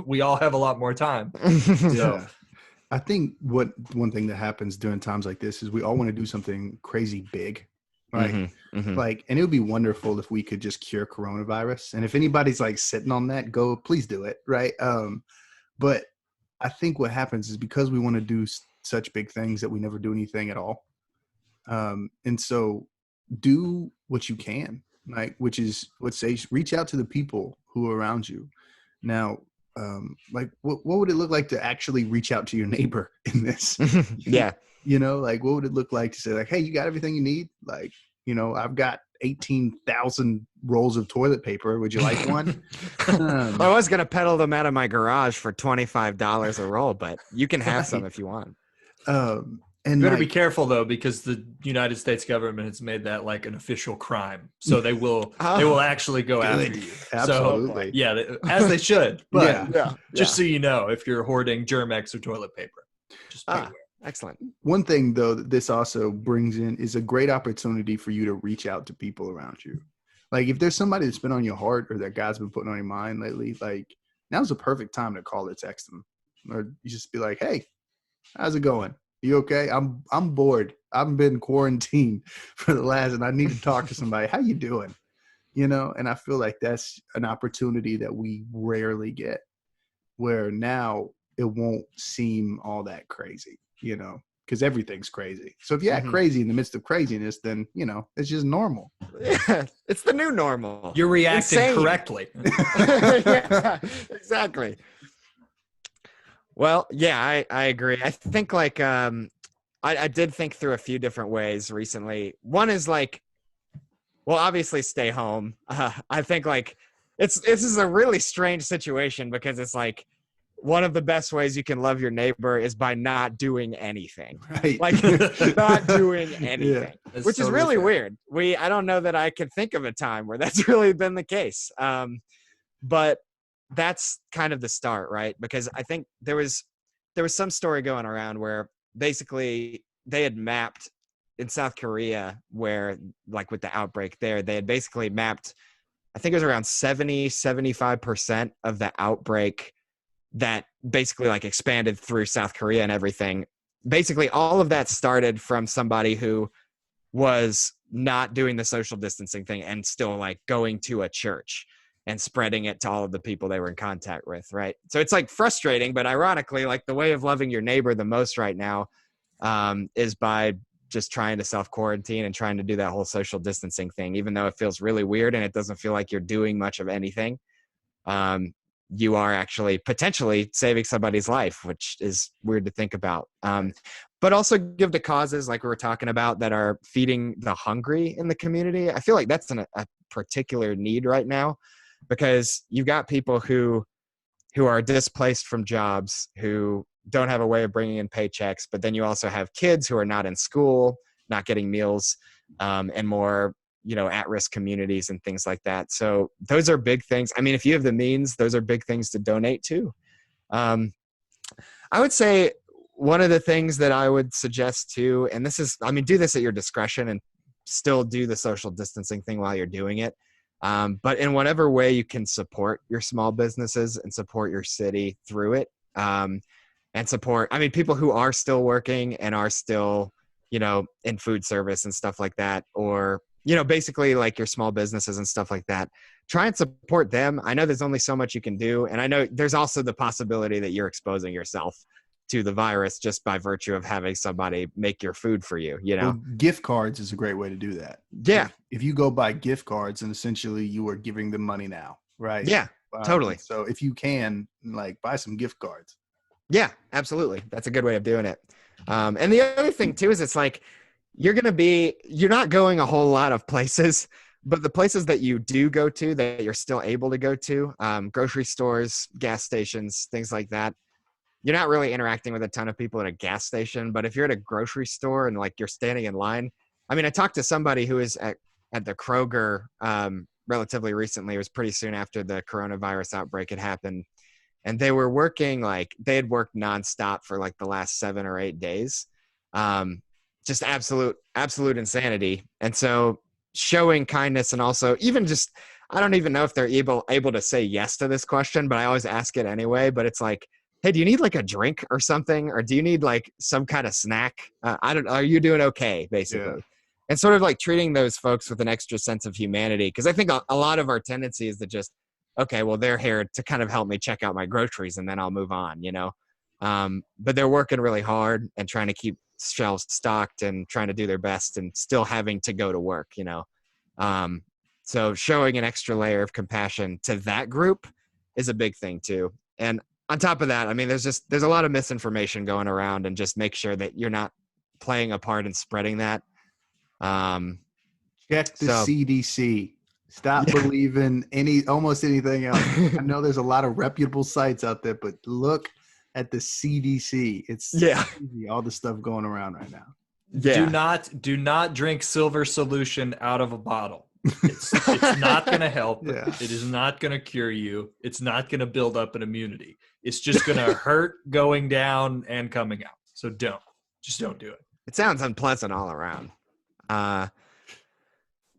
[SPEAKER 2] we all have a lot more time. So
[SPEAKER 3] I think one thing that happens during times like this is we all want to do something crazy big. Right. And it would be wonderful if we could just cure coronavirus. And if anybody's like sitting on that, please do it. Right. But I think what happens is because we want to do such big things that we never do anything at all. And so do what you can, like, which is, let's say, reach out to the people who are around you. Now, what would it look like to actually reach out to your neighbor in this?
[SPEAKER 1] Yeah.
[SPEAKER 3] What would it look like to say, like, hey, you got everything you need? Like, I've got 18,000 rolls of toilet paper. Would you like one?
[SPEAKER 1] I was going to peddle them out of my garage for $25 a roll, but you can have some if you want.
[SPEAKER 3] And
[SPEAKER 2] you better be careful though, because the United States government has made that like an official crime. So they will actually go after you.
[SPEAKER 3] Absolutely.
[SPEAKER 2] So, as they should. But just so you know, if you're hoarding Germex or toilet paper, just be aware.
[SPEAKER 1] Excellent.
[SPEAKER 3] One thing though that this also brings in is a great opportunity for you to reach out to people around you. Like if there's somebody that's been on your heart or that God's been putting on your mind lately, like now's the perfect time to call or text them, or you just be like, hey, how's it going? You okay? I'm bored. I've been quarantined for the last, and I need to talk to somebody. How you doing? And I feel like that's an opportunity that we rarely get, where now it won't seem all that crazy, because everything's crazy. So if you act crazy in the midst of craziness, then, it's just normal.
[SPEAKER 1] Yeah, it's the new normal.
[SPEAKER 2] You're reacting correctly.
[SPEAKER 1] Yeah, exactly. Well, yeah, I agree. I think like I did think through a few different ways recently. One is like, well, obviously stay home. I think like this is a really strange situation because it's like one of the best ways you can love your neighbor is by not doing anything.
[SPEAKER 3] Right.
[SPEAKER 1] Like not doing anything, which is really weird. I don't know that I could think of a time where that's really been the case. But that's kind of the start, right? Because I think there was some story going around where basically they had mapped in South Korea where like with the outbreak there, they had basically mapped, I think it was around 75% of the outbreak that basically like expanded through South Korea and everything. Basically all of that started from somebody who was not doing the social distancing thing and still like going to a church and spreading it to all of the people they were in contact with, right? So it's like frustrating, but ironically, like the way of loving your neighbor the most right now is by just trying to self-quarantine and trying to do that whole social distancing thing, even though it feels really weird and it doesn't feel like you're doing much of anything. You are actually potentially saving somebody's life, which is weird to think about. But also give to causes like we were talking about that are feeding the hungry in the community. I feel like that's a particular need right now, because you've got people who are displaced from jobs, who don't have a way of bringing in paychecks, but then you also have kids who are not in school, not getting meals, and more, at-risk communities and things like that. So those are big things. I mean, if you have the means, those are big things to donate to. I would say one of the things that I would suggest too, and this is, do this at your discretion and still do the social distancing thing while you're doing it. But in whatever way you can support your small businesses and support your city through it, and support, people who are still working and are still, in food service and stuff like that, or, basically like your small businesses and stuff like that, try and support them. I know there's only so much you can do. And I know there's also the possibility that you're exposing yourself to the virus just by virtue of having somebody make your food for you,
[SPEAKER 3] Well, gift cards is a great way to do that.
[SPEAKER 1] Yeah.
[SPEAKER 3] If you go buy gift cards, and essentially you are giving them money now, right?
[SPEAKER 1] Yeah, totally.
[SPEAKER 3] So if you can, buy some gift cards.
[SPEAKER 1] Yeah, absolutely. That's a good way of doing it. And the other thing too is it's like you're not going a whole lot of places, but the places that you do go to that you're still able to go to, grocery stores, gas stations, things like that, you're not really interacting with a ton of people at a gas station. But if you're at a grocery store and like you're standing in line, I talked to somebody who is at the Kroger relatively recently. It was pretty soon after the coronavirus outbreak had happened. And they were working, they had worked nonstop for like the last 7 or 8 days. Just absolute insanity. And so showing kindness, and also even just, I don't even know if they're able to say yes to this question, but I always ask it anyway. But it's like, hey, do you need like a drink or something? Or do you need like some kind of snack? Are you doing okay, basically? Yeah. And sort of like treating those folks with an extra sense of humanity. Because I think a lot of our tendency is to just, okay, well, they're here to kind of help me check out my groceries and then I'll move on, but they're working really hard and trying to keep shelves stocked and trying to do their best and still having to go to work, so showing an extra layer of compassion to that group is a big thing too. And on top of that, there's a lot of misinformation going around, and just make sure that you're not playing a part in spreading that.
[SPEAKER 3] Check the CDC. Stop believing almost anything else. I know there's a lot of reputable sites out there, but look at the CDC. It's crazy, all the stuff going around right now.
[SPEAKER 2] Yeah. Do not drink silver solution out of a bottle. It's not going to help. Yeah. It is not going to cure you. It's not going to build up an immunity. It's just going to hurt going down and coming out. So don't do it.
[SPEAKER 1] It sounds unpleasant all around.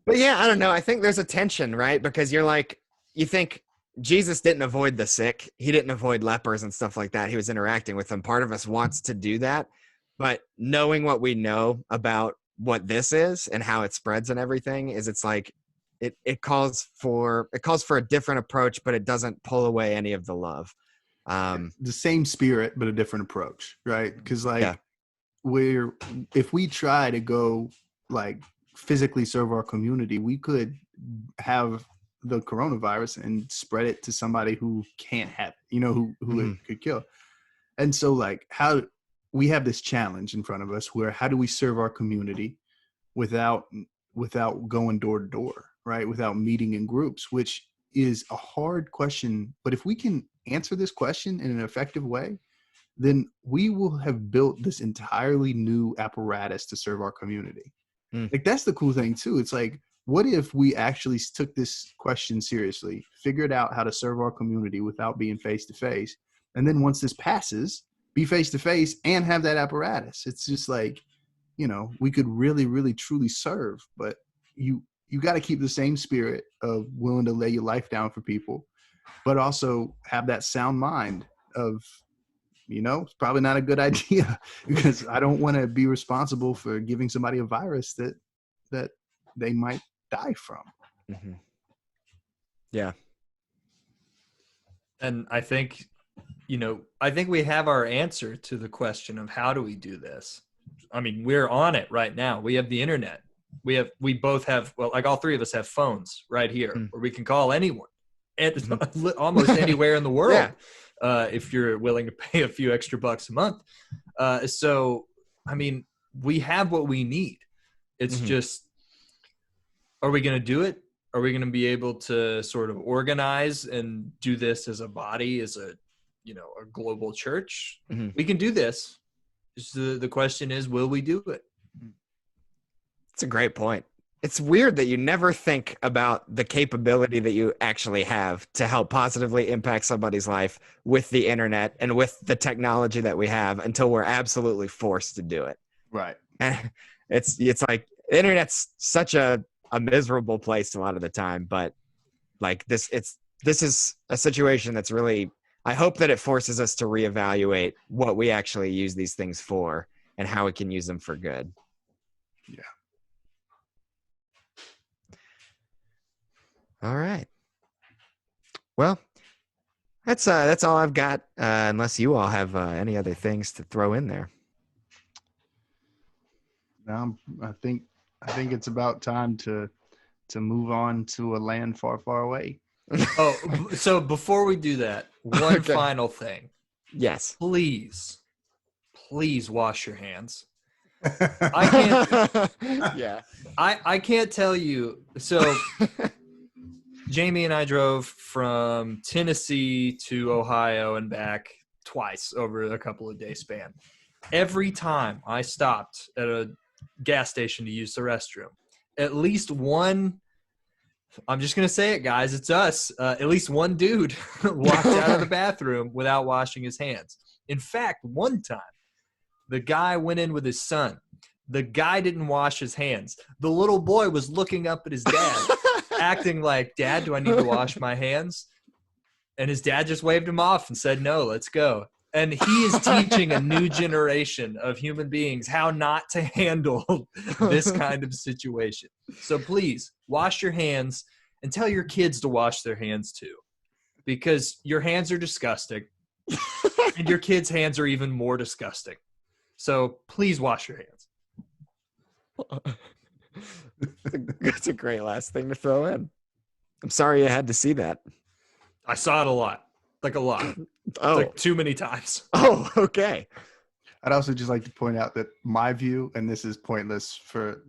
[SPEAKER 1] But yeah, I don't know. I think there's a tension, right? Because you think Jesus didn't avoid the sick. He didn't avoid lepers and stuff like that. He was interacting with them. Part of us wants to do that. But knowing what we know about what this is and how it spreads and everything is, it's like it calls for a different approach, but it doesn't pull away any of the love.
[SPEAKER 3] The same spirit, but a different approach, right? Because if we try to go physically serve our community, we could have the coronavirus and spread it to somebody who can't have it, who it could kill. And so how we have this challenge in front of us where how do we serve our community without going door to door, right? Without meeting in groups, which is a hard question. But if we can answer this question in an effective way, then we will have built this entirely new apparatus to serve our community. That's the cool thing too. It's what if we actually took this question seriously, figured out how to serve our community without being face to face, and then once this passes, be face to face and have that apparatus? It's just we could really, really, truly serve. But you got to keep the same spirit of willing to lay your life down for people, but also have that sound mind of, it's probably not a good idea because I don't want to be responsible for giving somebody a virus that they might die from.
[SPEAKER 1] Mm-hmm. Yeah.
[SPEAKER 2] And I think we have our answer to the question of how do we do this? We're on it right now. We have the internet. We both have, all three of us have phones right here where we can call anyone and almost anywhere in the world. Yeah. If you're willing to pay a few extra bucks a month. We have what we need. It's just, are we going to do it? Are we going to be able to sort of organize and do this as a body, as a a global church.
[SPEAKER 1] Mm-hmm.
[SPEAKER 2] We can do this. Just the question is, will we do it?
[SPEAKER 1] It's a great point. It's weird that you never think about the capability that you actually have to help positively impact somebody's life with the internet and with the technology that we have until we're absolutely forced to do it.
[SPEAKER 3] Right.
[SPEAKER 1] And it's like the internet's such a miserable place a lot of the time, but like this is a situation that's really, I hope that it forces us to reevaluate what we actually use these things for and how we can use them for good.
[SPEAKER 3] Yeah.
[SPEAKER 1] All right. Well, that's all I've got. Unless you all have any other things to throw in there.
[SPEAKER 3] I think it's about time to move on to a land far, far away.
[SPEAKER 2] Oh, so before we do that, one
[SPEAKER 1] Okay.
[SPEAKER 2] final thing.
[SPEAKER 1] Yes.
[SPEAKER 2] Please wash your hands. I can't.
[SPEAKER 1] Yeah.
[SPEAKER 2] I can't tell you. So Jamie and I drove from Tennessee to Ohio and back twice over a couple of day span. Every time I stopped at a gas station to use the restroom, at least one, I'm just going to say it, guys, it's us, at least one dude walked out of the bathroom without washing his hands. In fact, one time, the guy went in with his son. The guy didn't wash his hands. The little boy was looking up at his dad, acting like, "Dad, do I need to wash my hands?" And his dad just waved him off and said, "No, let's go." And he is teaching a new generation of human beings how not to handle this kind of situation. So please wash your hands and tell your kids to wash their hands too, because your hands are disgusting and your kids' hands are even more disgusting. So please wash your hands.
[SPEAKER 1] That's a great last thing to throw in. I'm sorry you had to see that.
[SPEAKER 2] I saw it a lot. Like a lot.
[SPEAKER 1] Oh.
[SPEAKER 2] Like too many times.
[SPEAKER 1] Oh, okay.
[SPEAKER 3] I'd also just like to point out that my view, and this is pointless for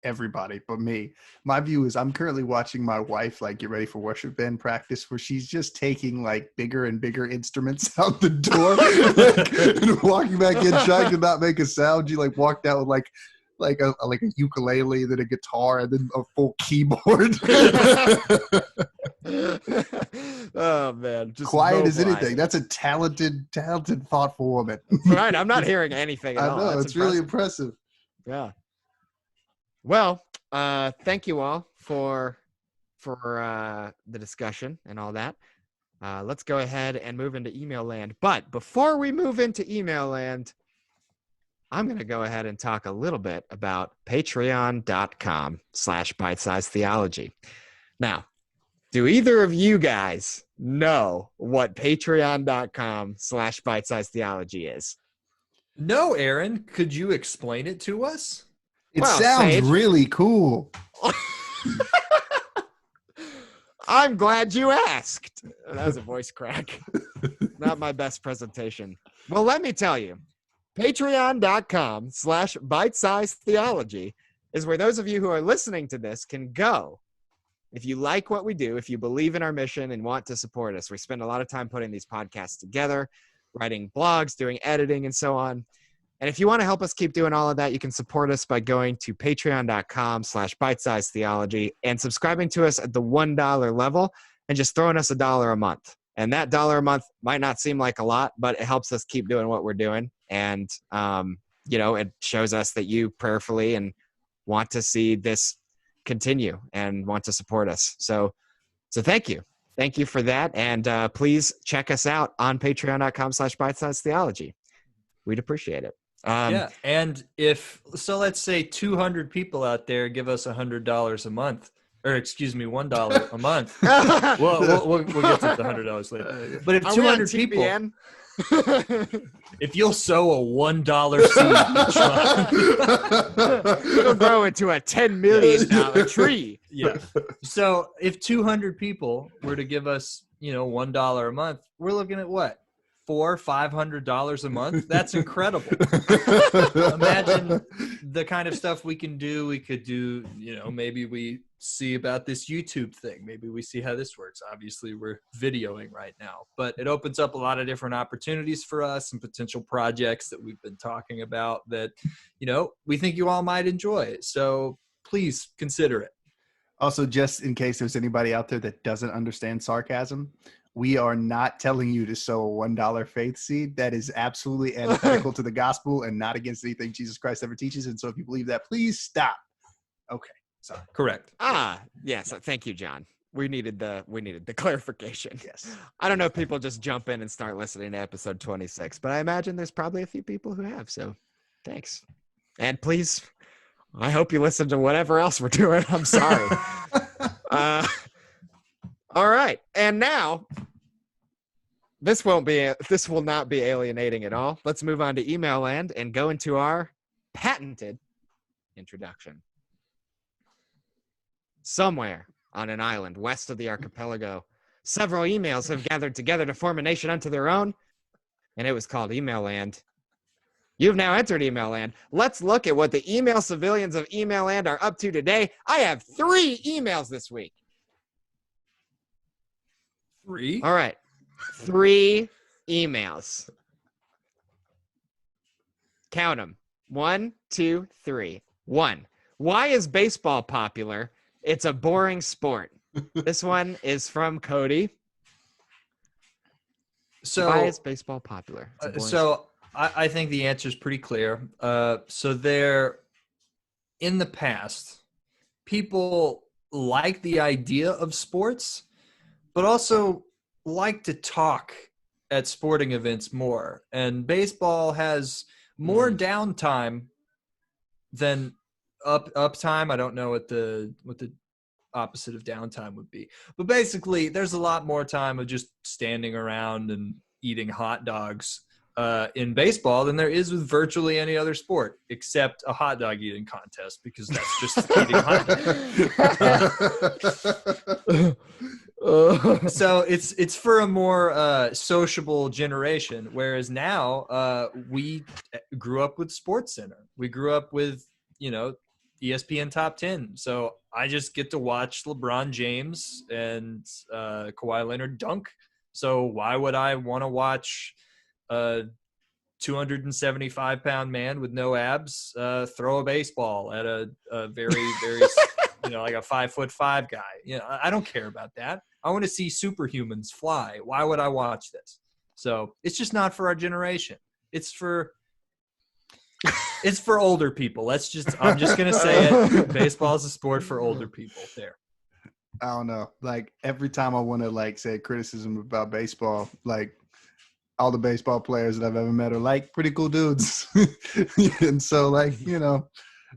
[SPEAKER 3] everybody but me, my view is I'm currently watching my wife like get ready for worship band practice, where she's just taking like bigger and bigger instruments out the door and walking back in trying to not make a sound. She like walked out with like a ukulele, then a guitar, and then a full keyboard.
[SPEAKER 1] Oh man, just
[SPEAKER 3] quiet as
[SPEAKER 1] mobilizing.
[SPEAKER 3] anything. That's a talented, thoughtful woman.
[SPEAKER 1] Right, I'm not hearing anything at
[SPEAKER 3] I
[SPEAKER 1] all.
[SPEAKER 3] know,
[SPEAKER 1] That's
[SPEAKER 3] it's really impressive.
[SPEAKER 1] Yeah. Well, thank you all for the discussion and all that. Let's go ahead and move into email land. But before we move into email land, I'm going to go ahead and talk a little bit about patreon.com/bitesizetheology. Now, do either of you guys know what patreon.com/bitesizetheology is?
[SPEAKER 2] No, Aaron, could you explain it to us?
[SPEAKER 3] It
[SPEAKER 1] Well,
[SPEAKER 3] sounds
[SPEAKER 1] Sage.
[SPEAKER 3] really cool.
[SPEAKER 1] I'm glad you asked. That was a voice crack. Not my best presentation. Well, let me tell you, patreon.com/bitesizetheology is where those of you who are listening to this can go. If you like what we do, if you believe in our mission and want to support us, we spend a lot of time putting these podcasts together, writing blogs, doing editing, and so on. And if you want to help us keep doing all of that, you can support us by going to patreon.com/bitesizetheology and subscribing to us at the $1 level and just throwing us $1 a month. And that $1 a month might not seem like a lot, but it helps us keep doing what we're doing. And, it shows us that you prayerfully and want to see this continue and want to support us. So thank you. Thank you for that. And please check us out on patreon.com/bitesizetheology. We'd appreciate it.
[SPEAKER 2] Yeah, and let's say 200 people out there give us $100 a month, or excuse me, $1 a month. We'll get to the $100 later. But if 200 people, if you'll sow a $1 seed,
[SPEAKER 1] it'll grow into a $10 million tree.
[SPEAKER 2] Yeah. So if 200 people were to give us, $1 a month, we're looking at what? $400-$500 a month. That's incredible. Imagine the kind of stuff we can do. We could do, maybe we see about this YouTube thing. Maybe we see how this works. Obviously, we're videoing right now, but it opens up a lot of different opportunities for us and potential projects that we've been talking about that, we think you all might enjoy. So please consider it.
[SPEAKER 3] Also, just in case there's anybody out there that doesn't understand sarcasm, we are not telling you to sow a $1 faith seed. That is absolutely antithetical to the gospel and not against anything Jesus Christ ever teaches. And so if you believe that, please stop. Okay. Sorry.
[SPEAKER 2] Correct.
[SPEAKER 1] Yes. Thank you, John. We needed the clarification.
[SPEAKER 3] Yes.
[SPEAKER 1] I don't know if people just jump in and start listening to episode 26, but I imagine there's probably a few people who have. So thanks. And please, I hope you listen to whatever else we're doing. I'm sorry. All right. And now this will not be alienating at all. Let's move on to email land and go into our patented introduction. Somewhere on an island west of the archipelago, several emails have gathered together to form a nation unto their own, and it was called Email Land. You've now entered Email Land. Let's look at what the email civilians of Email Land are up to today. I have 3 emails this week.
[SPEAKER 2] 3?
[SPEAKER 1] All right. 3 emails. Count them. 1, 2, 3. 1. Why is baseball popular? It's a boring sport. This one is from Cody.
[SPEAKER 2] So
[SPEAKER 1] why is baseball popular?
[SPEAKER 2] I think the answer is pretty clear. So there, in the past, people like the idea of sports, but also like to talk at sporting events more. And baseball has more downtime than uptime. I don't know what the opposite of downtime would be, but basically there's a lot more time of just standing around and eating hot dogs in baseball than there is with virtually any other sport, except a hot dog eating contest, because that's just eating hot dogs. So it's for a more sociable generation, whereas now we grew up with Sports Center. We grew up with, ESPN Top 10. So I just get to watch LeBron James and Kawhi Leonard dunk. So why would I want to watch a 275-pound man with no abs throw a baseball at a very, very, like a 5'5" guy? I don't care about that. I want to see superhumans fly. Why would I watch this? So it's just not for our generation. It's for older people. I'm just going to say it. Baseball is a sport for older people. There.
[SPEAKER 3] I don't know. Like every time I want to say criticism about baseball, like all the baseball players that I've ever met are pretty cool dudes. And so I don't know.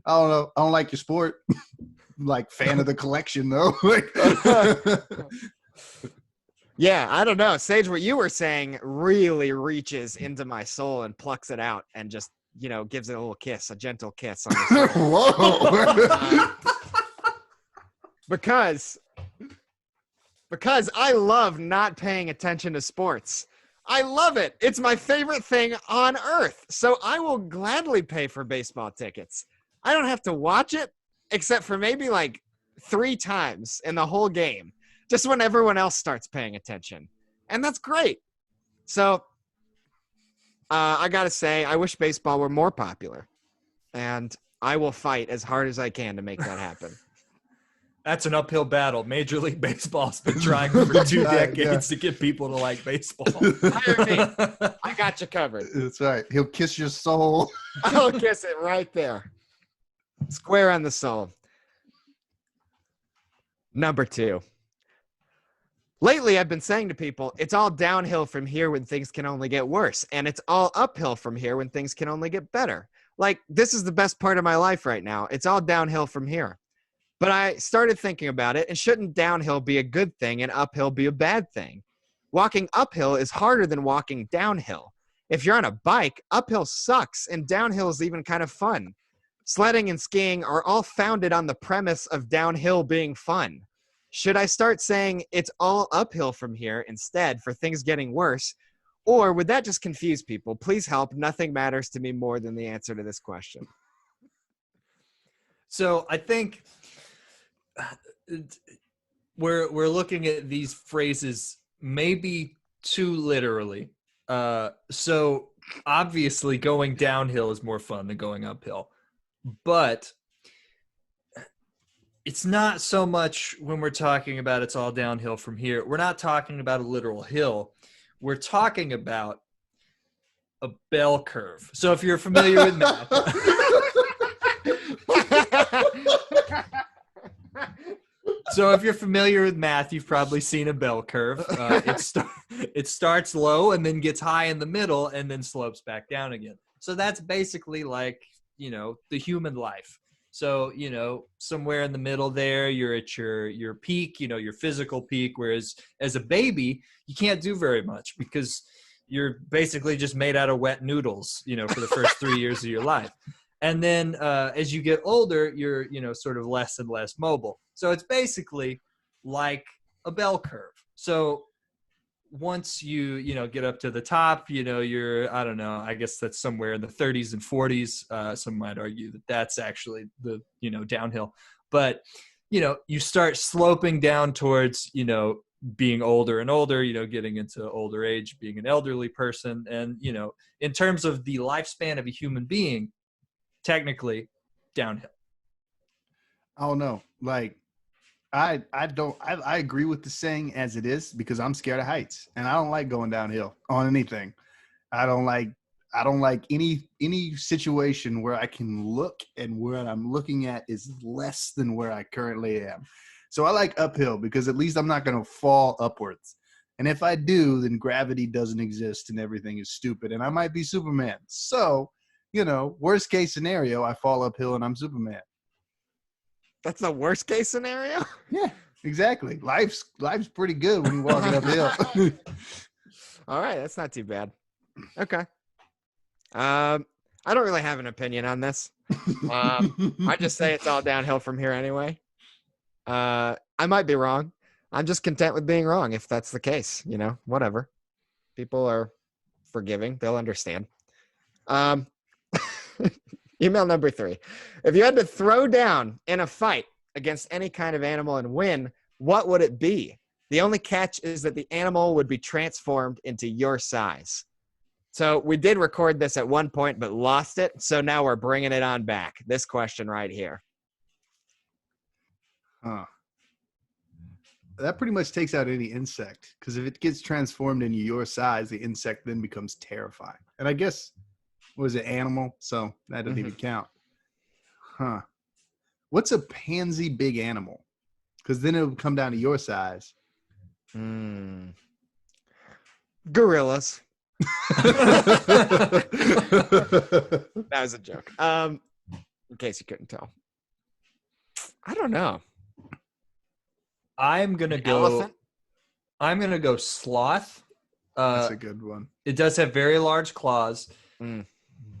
[SPEAKER 3] I don't like your sport. Fan of the collection though.
[SPEAKER 1] Yeah, I don't know. Sage, what you were saying really reaches into my soul and plucks it out and just, gives it a little kiss, a gentle kiss on the soul.
[SPEAKER 3] Whoa.
[SPEAKER 1] Because I love not paying attention to sports. I love it. It's my favorite thing on earth. So I will gladly pay for baseball tickets. I don't have to watch it except for maybe 3 times in the whole game, just when everyone else starts paying attention. And that's great. So I got to say, I wish baseball were more popular. And I will fight as hard as I can to make that happen.
[SPEAKER 2] That's an uphill battle. Major League Baseball's been trying for 2 decades to get people to like baseball.
[SPEAKER 1] Hire me. I got you covered.
[SPEAKER 3] That's right. He'll kiss your soul.
[SPEAKER 1] I'll kiss it right there. Square on the soul. Number 2. Lately, I've been saying to people, it's all downhill from here when things can only get worse. And it's all uphill from here when things can only get better. This is the best part of my life right now. It's all downhill from here. But I started thinking about it, and shouldn't downhill be a good thing and uphill be a bad thing? Walking uphill is harder than walking downhill. If you're on a bike, uphill sucks, and downhill is even kind of fun. Sledding and skiing are all founded on the premise of downhill being fun. Should I start saying it's all uphill from here instead for things getting worse? Or would that just confuse people? Please help. Nothing matters to me more than the answer to this question.
[SPEAKER 2] So I think we're looking at these phrases maybe too literally. So obviously going downhill is more fun than going uphill, but it's not so much when we're talking about it's all downhill from here. We're not talking about a literal hill. We're talking about a bell curve. So if you're familiar with math, you've probably seen a bell curve. It starts low and then gets high in the middle and then slopes back down again. So that's basically like, the human life. So, somewhere in the middle there, you're at your peak, your physical peak. Whereas as a baby, you can't do very much because you're basically just made out of wet noodles, for the first 3 years of your life. And then as you get older, you're, sort of less and less mobile. So it's basically like a bell curve. So once you get up to the top, you're, I don't know, I guess that's somewhere in the 30s and 40s. Some might argue that that's actually the, downhill. But, you start sloping down towards, being older and older, getting into older age, being an elderly person. And, in terms of the lifespan of a human being, technically downhill.
[SPEAKER 3] I don't know. Like, I agree with the saying as it is because I'm scared of heights and I don't like going downhill on anything. I don't like any situation where I can look and where I'm looking at is less than where I currently am. So I like uphill because at least I'm not going to fall upwards. And if I do, then gravity doesn't exist and everything is stupid and I might be Superman. So, worst case scenario, I fall uphill and I'm Superman.
[SPEAKER 1] That's the worst case scenario?
[SPEAKER 3] Yeah, exactly. Life's pretty good when you're walking uphill.
[SPEAKER 1] All right, that's not too bad. Okay. I don't really have an opinion on this. I just say it's all downhill from here anyway. I might be wrong. I'm just content with being wrong if that's the case, whatever. People are forgiving. They'll understand. Email number 3. If you had to throw down in a fight against any kind of animal and win, what would it be? The only catch is that the animal would be transformed into your size. So we did record this at one point, but lost it. So now we're bringing it on back. This question right here.
[SPEAKER 3] Huh. That pretty much takes out any insect because if it gets transformed into your size, the insect then becomes terrifying. And I guess, was it animal? So that doesn't even count. Huh. What's a pansy big animal? Because then it would come down to your size.
[SPEAKER 1] Gorillas. That was a joke. In case you couldn't tell. I don't know.
[SPEAKER 2] I'm gonna go sloth.
[SPEAKER 3] That's a good one.
[SPEAKER 2] It does have very large claws,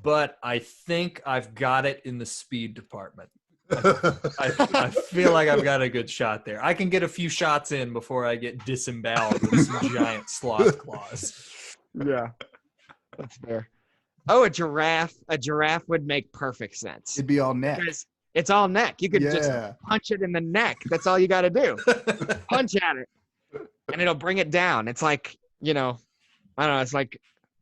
[SPEAKER 2] but I think I've got it in the speed department. I feel like I've got a good shot there. I can get a few shots in before I get disemboweled with some giant sloth claws.
[SPEAKER 1] Yeah, that's fair. Oh, a giraffe. A giraffe would make perfect sense.
[SPEAKER 3] It'd be all neck.
[SPEAKER 1] Because it's all neck. You could just punch it in the neck. That's all you got to do. Punch at it, and it'll bring it down. It's like, I don't know. It's like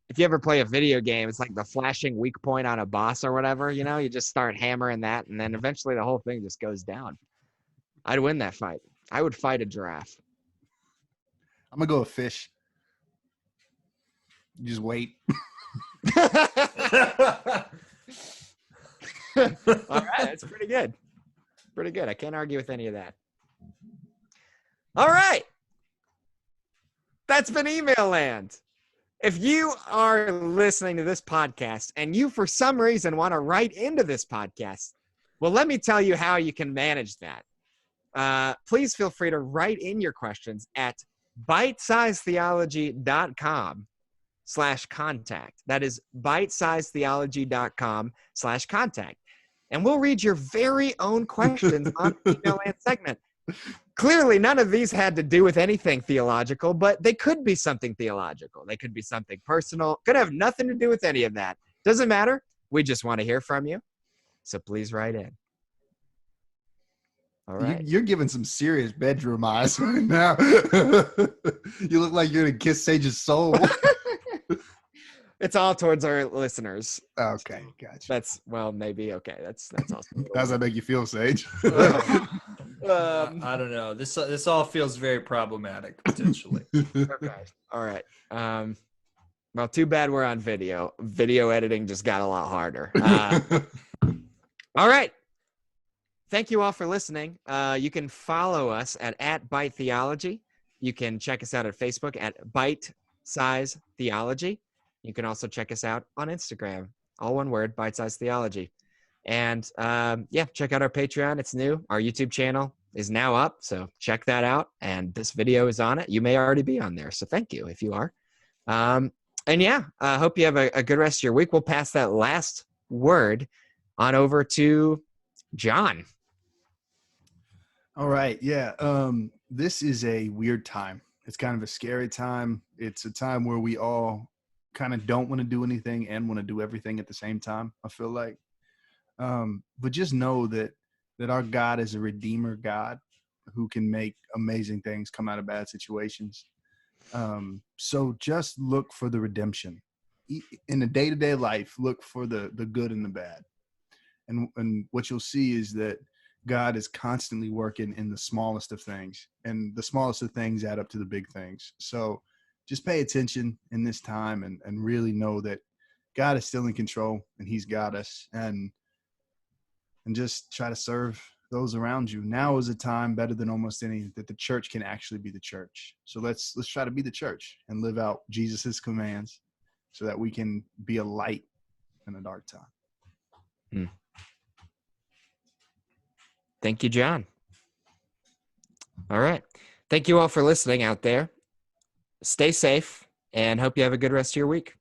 [SPEAKER 1] if you ever play a video game, it's like the flashing weak point on a boss or whatever. You just start hammering that, and then eventually the whole thing just goes down. I'd win that fight. I would fight a giraffe.
[SPEAKER 3] I'm going to go with fish. You just wait.
[SPEAKER 1] All right, that's pretty good. Pretty good. I can't argue with any of that. All right. That's been Email Land. If you are listening to this podcast and you, for some reason, want to write into this podcast, well, let me tell you how you can manage that. Please feel free to write in your questions at bitesizetheology.com/contact. That is bitesizetheology.com/contact. And we'll read your very own questions on the Email Land segment. Clearly, none of these had to do with anything theological, but they could be something theological. They could be something personal. Could have nothing to do with any of that. Doesn't matter. We just want to hear from you. So please write in. All right.
[SPEAKER 3] You're giving some serious bedroom eyes right now. You look like you're gonna kiss Sage's soul.
[SPEAKER 1] It's all towards our listeners.
[SPEAKER 3] Okay, gotcha.
[SPEAKER 1] That's maybe okay. That's awesome.
[SPEAKER 3] How does that make you feel, Sage?
[SPEAKER 2] I don't know. This all feels very problematic potentially.
[SPEAKER 1] Okay. All right. Well, too bad we're on video. Video editing just got a lot harder. All right. Thank you all for listening. You can follow us at Bite Theology. You can check us out at Facebook at Bite Size Theology. You can also check us out on Instagram, all one word, Bite Size Theology. And check out our Patreon. It's new. Our YouTube channel is now up, so check that out. And this video is on it. You may already be on there, so thank you if you are. I hope you have a good rest of your week. We'll pass that last word on over to John.
[SPEAKER 3] All right. Yeah. This is a weird time. It's kind of a scary time. It's a time where we all kind of don't want to do anything and want to do everything at the same time, I feel like. But just know that our God is a redeemer God who can make amazing things come out of bad situations. So just look for the redemption. In the day-to-day life, look for the good and the bad. And what you'll see is that God is constantly working in the smallest of things, and the smallest of things add up to the big things. So just pay attention in this time and really know that God is still in control and he's got us, and just try to serve those around you. Now is a time better than almost any that the church can actually be the church. So let's try to be the church and live out Jesus's commands so that we can be a light in a dark time.
[SPEAKER 1] Thank you, John. All right. Thank you all for listening out there. Stay safe and hope you have a good rest of your week.